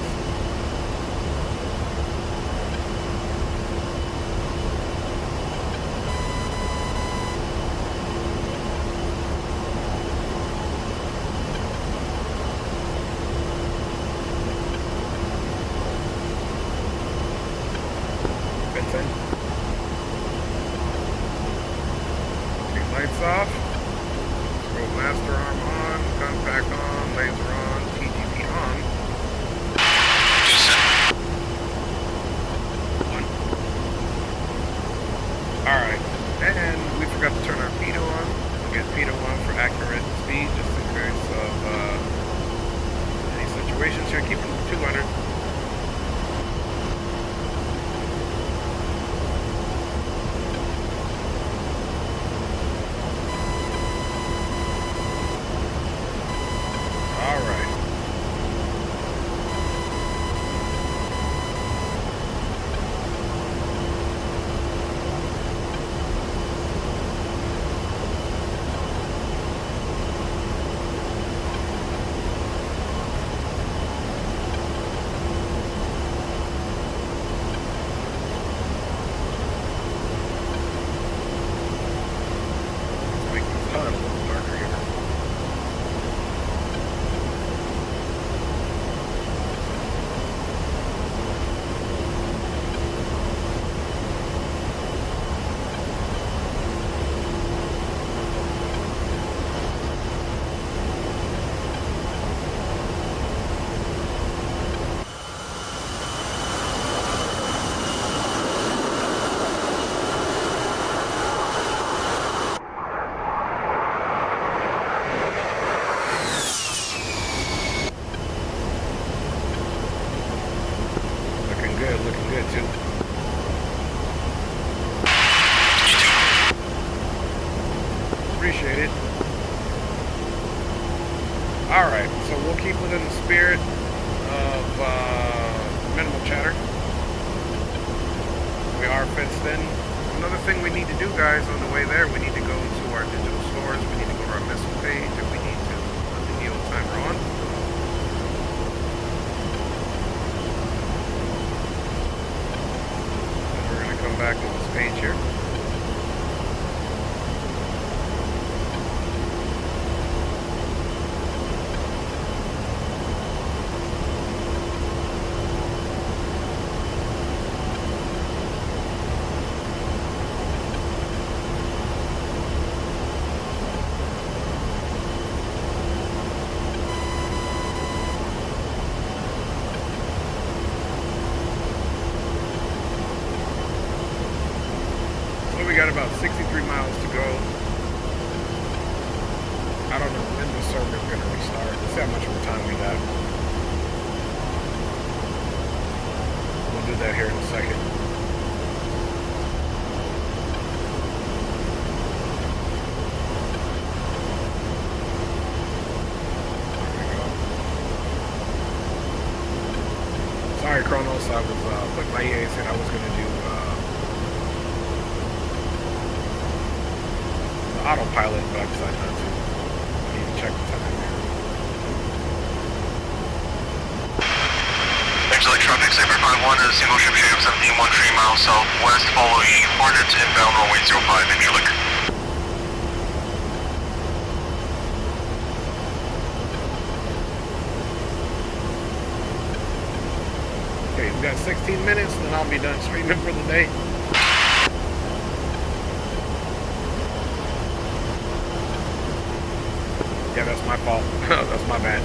Benson. Green lights off. Master arm on, gun pack on, laser on, TGP on. Alright, and we forgot to turn our pitot on. We'll get pitot on for accurate speed, just in case of any situations here. Keep it 200. Looking good too. Appreciate it. Alright, so we'll keep within the spirit of minimal chatter. We are fenced in. Another thing we need to do, guys, on the way there, we need to go to our digital stores. We need to go to our missile page, and we need to put the yield timer on. Come back to this page here. We got about 63 miles to go. I don't know when the server is going to restart. Let's see how much more time we got. We'll do that here in a second. There we go. Sorry, Kronos. I was putting my EAs in. I was going to do autopilot, but I decided not to. I need to check the time here. Thanks, Electronic Saber 5-1 is single ship shape 1713 miles southwest, following coordinates inbound runway 05 Incirlik. Okay, we got 16 minutes, then I'll be done streaming for the day. Yeah, that's my fault. That's my bad.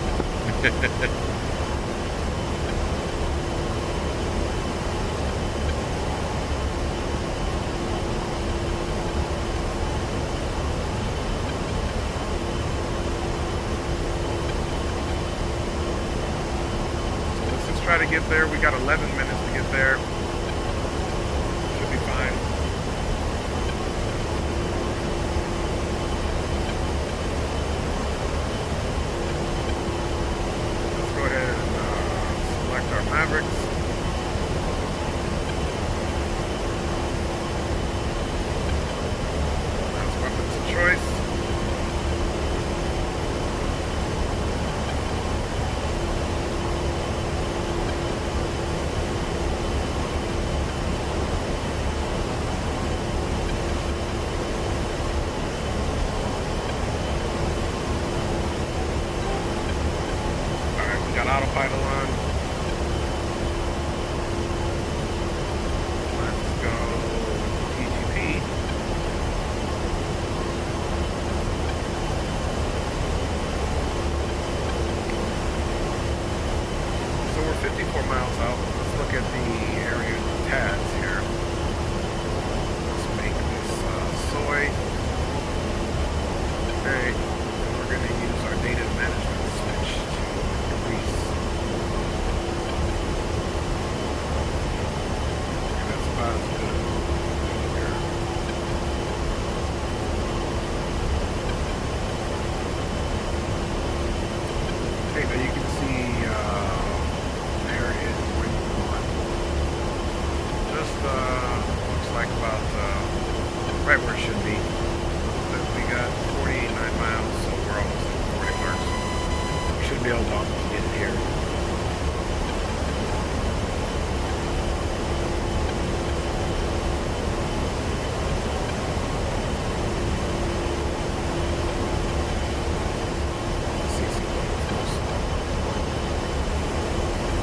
So let's just try to get there. We got 11 minutes to get there. Should be fine. Mavericks. That's weapons of choice. autopilot on. Let's go TGP. So we're 54 miles out. Let's look at the area tabs here. Let's make this soy. Okay, and we're going to use our data management switch to increase. And that's about as good as here. Okay, now you can see there is where you want. Just looks like about right where it should be. We got 49 miles, so we're almost at 40 marks. We should be able to get it here. Let's see some numbers.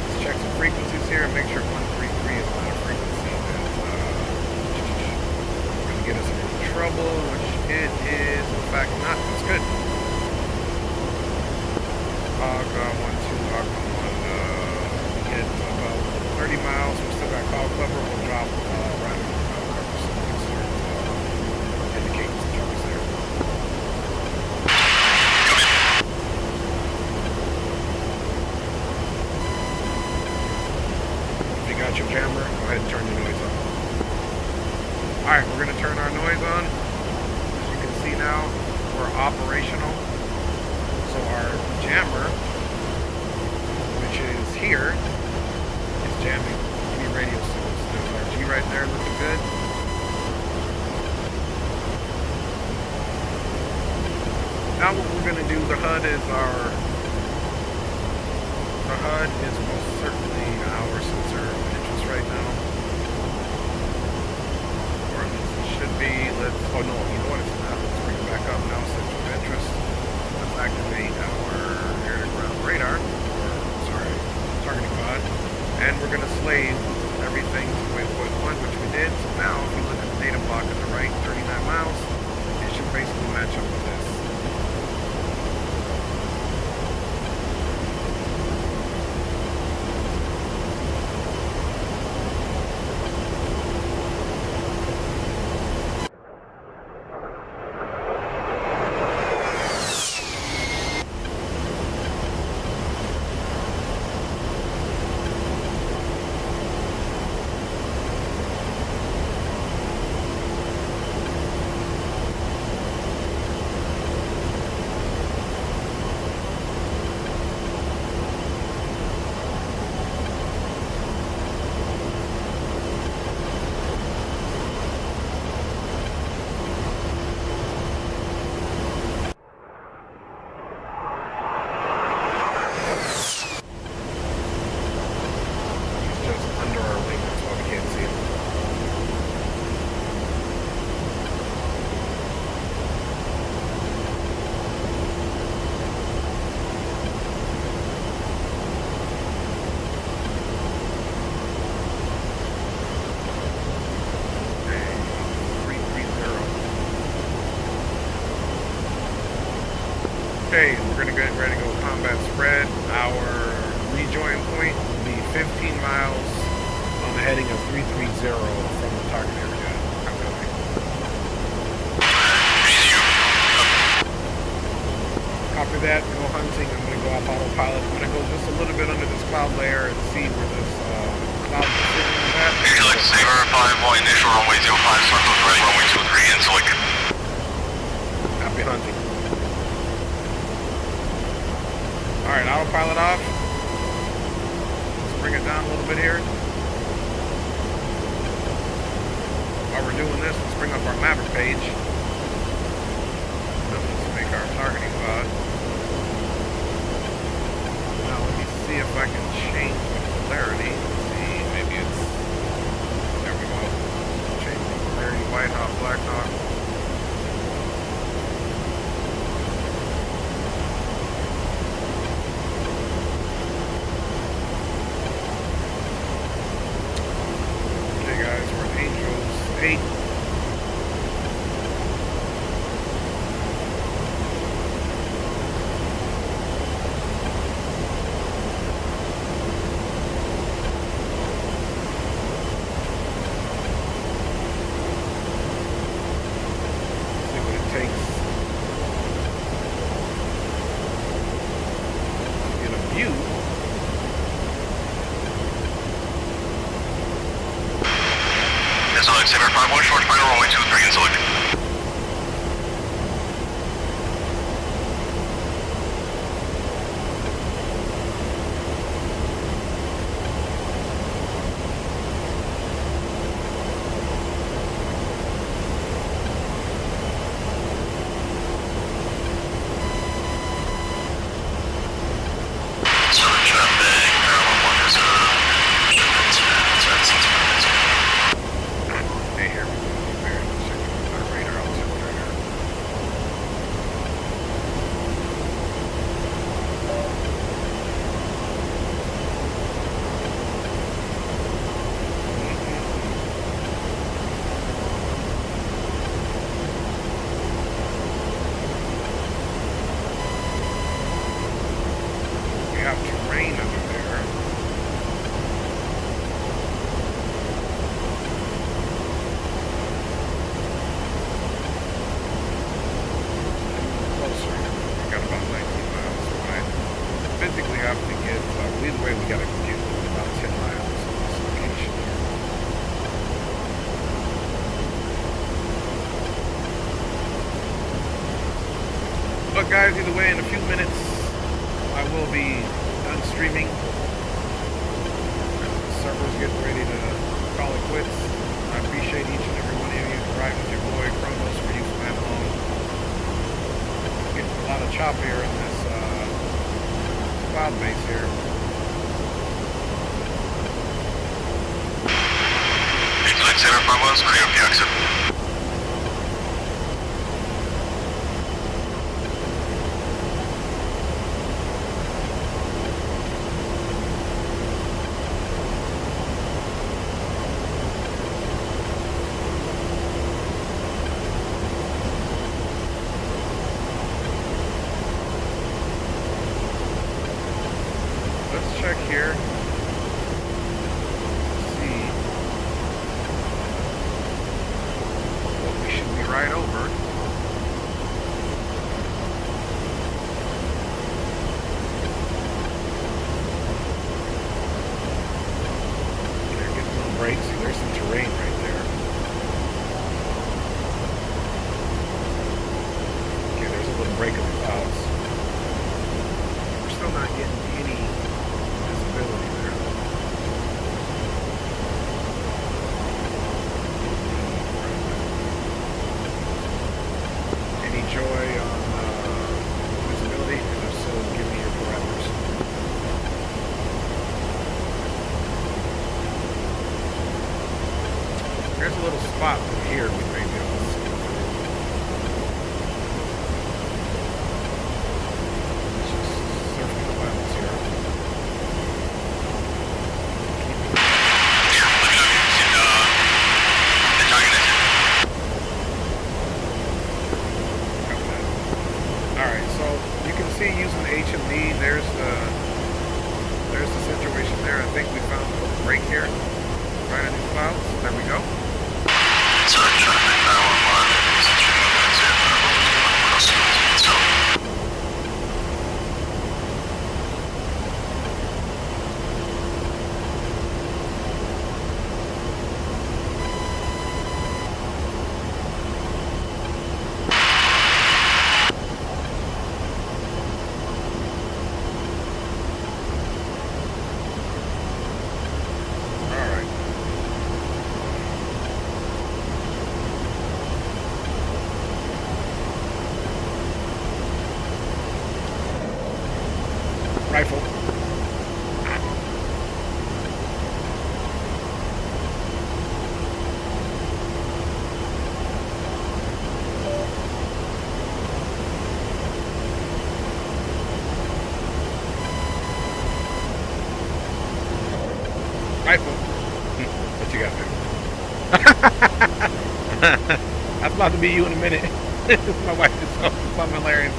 Let's check some frequencies here and make sure 133 is not a frequency that's going to get us into trouble, which it is, in fact, not. That's good. Hog 1, 2, Hog 1, get about 30 miles. We still got cloud cover. We'll drop right on the cloud cover so we can start indicating some jumps there. If you got your jammer, go ahead and turn your noise on. Alright, we're going to turn our noise on. As you can see now, we're operational. So our jammer, which is here, is jamming any radio signals. There's our G right there looking good. Now what we're going to do, the HUD is most certainly our sensor of interest right now. Should be, oh no, you know what it's not. Let's bring it back up now, center of interest. Let's activate our air-to-ground radar, targeting pod, and we're going to slave everything to waypoint 1, which we did. So now, if we look at the data block at the right, 39 miles, it should basically match up with this. Okay, we're going to get ready to go combat spread. Our rejoin point will be 15 miles on the heading of 330 from the target area. Copy that, go hunting. I'm going to go off autopilot. I'm going to go just a little bit under this cloud layer and see where this cloud precision is at. Visual Saver 5, initial runway 05, circle ready, runway 23, in Silicon. Copy hunting. Alright, autopilot off. Let's bring it down a little bit here. While we're doing this, let's bring up our Maverick page. Let's make our targeting pod. Now let me see if I can change the polarity. Let's see, maybe it's... There we go. Change the polarity, White Hawk, Black Hawk. 5-1 short final runway 23 and select. Hey, here we go. Checking our radar altimeter here. We have terrain under there. Closer. We got about 19 miles. So I physically have to get, either way, we got to get about 10 miles in this location here. But guys, either way, in a few minutes, I will be done streaming. The server's getting ready to call it quits. I appreciate each and every one of you for riding with your boy Chronos for you that long. Getting a lot of chop here in this cloud base here. Flight Center 5-1, clear up the exit. Let's check here. See what we should be right over. There, get a little break. See, there's some terrain right there. Okay, there's a little break in the clouds. We're still not getting any visibility there. Any joy on visibility? And if so, give me your parameters. There's a little spot from here we may be able to see. Let's just surf the clouds here. Alright, so you can see using the HMD, there's the situation there. I think we found a little break here, right in these clouds. There we go. Sorry, traffic 911, is it you? Alright. Rifle. Rifle. What you got there? That's about to be you in a minute. My wife is so hilarious.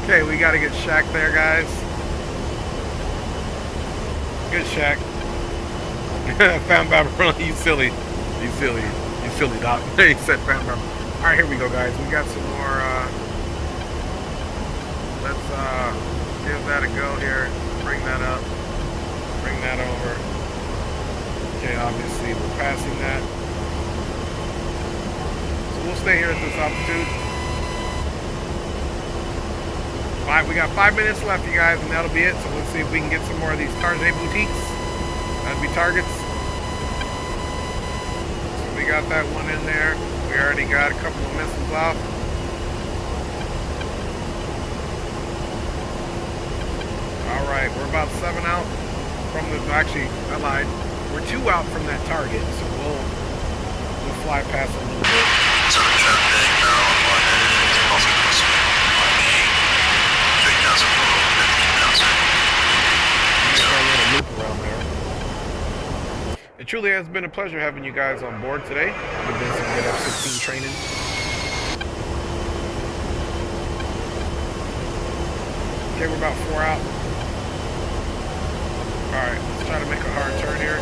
Okay, we gotta get Shaq there, guys. Good Shaq. Found Barbarella, you silly. You silly. You silly, Doc. He said found Barbarella. Alright, here we go, guys. We got some more, let's give that a go here. bring that up. Bring that over. Okay, obviously we're passing that. So we'll stay here at this altitude. Alright, we got 5 minutes left, you guys, and that'll be it. So let's see if we can get some more of these Target boutiques. That'd be targets. So we got that one in there. We already got a couple of missiles off. Alright, we're about 7 out from the, actually, I lied. We're 2 out from that target, so we'll fly past a little bit. So the traffic now on 1 is also close to the 3,000 Loop around there. It truly has been a pleasure having you guys on board today. We've been some good F-16 training. Okay, we're about 4 out. Alright, let's try to make a hard turn here.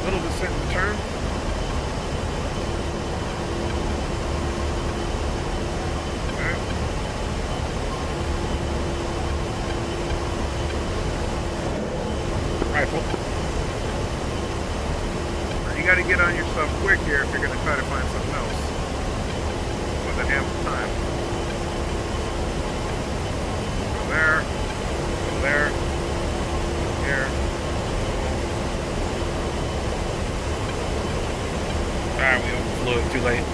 Little descent and turn. Okay. Rifle. You got to get on yourself quick here if you're going to try to find something else with an ample time. Go there. Go there. Here. Alright, we overflew it too late.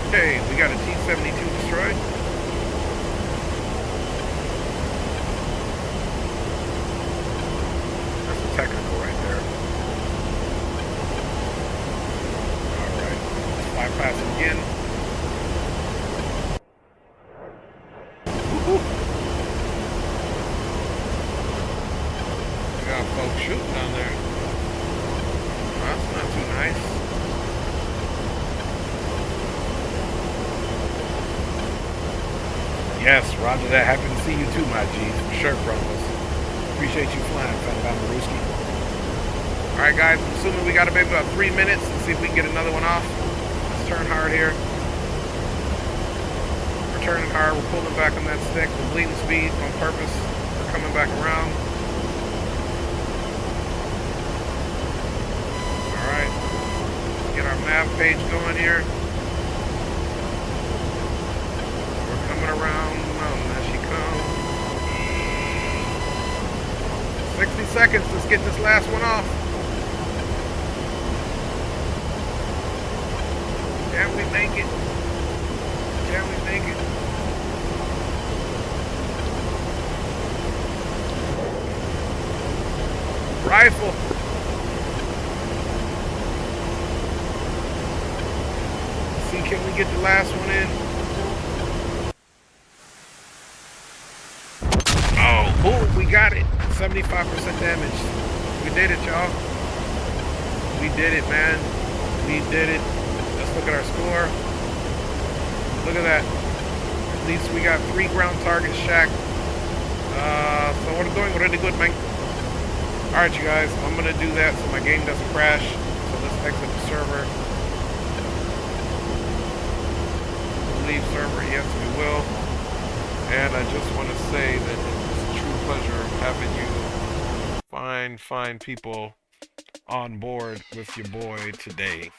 Okay, we got a T-72 destroyed. That's a technical right there. Alright, let's fly past it again. Woo-hoo. We got folks shooting down there. That's not too nice. Yes, roger that. Happy to see you too, my G. For sure, Chronos. Appreciate you flying, Maruski. Alright, guys. I'm assuming we got maybe about 3 minutes. Let's see if we can get another one off. Let's turn hard here. We're turning hard. We're pulling back on that stick. We're bleeding speed on purpose. We're coming back around. Get our map page going here. We're coming around. There she comes. 60 seconds. Let's get this last one off. Can we make it? Can we make it? Rifle. See, can we get the last one in? Oh, boom, we got it. 75% damage. We did it, y'all. We did it, man. We did it. Let's look at our score. Look at that. At least we got 3 ground targets, Shaq. So we're doing really good, man. Alright, you guys. I'm going to do that so my game doesn't crash. So let's exit the server. Leave server, yes we will. And I just want to say that it's a true pleasure having you fine people on board with your boy today.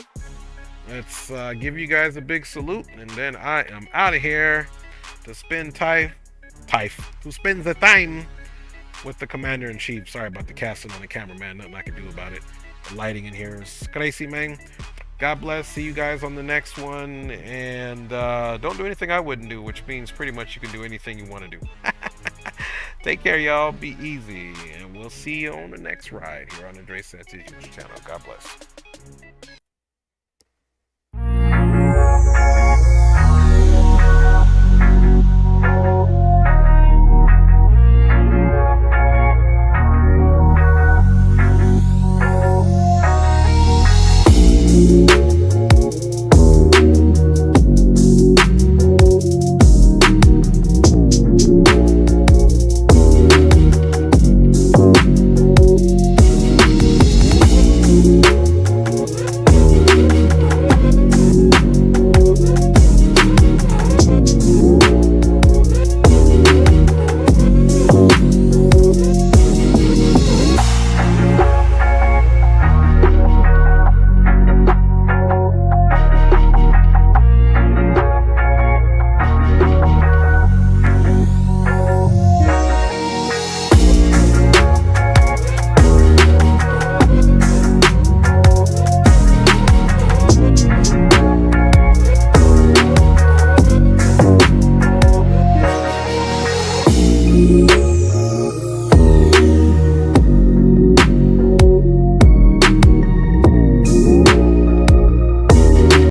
Let's give you guys a big salute, and then I am out of here to spend who spends the time with the Commander-in-Chief. Sorry about the casting on the camera, man. Nothing I can do about it. The lighting in here is crazy, man. God bless. See you guys on the next one. And don't do anything I wouldn't do, which means pretty much you can do anything you want to do. Take care, y'all. Be easy. And we'll see you on the next ride here on the DCS World channel. God bless.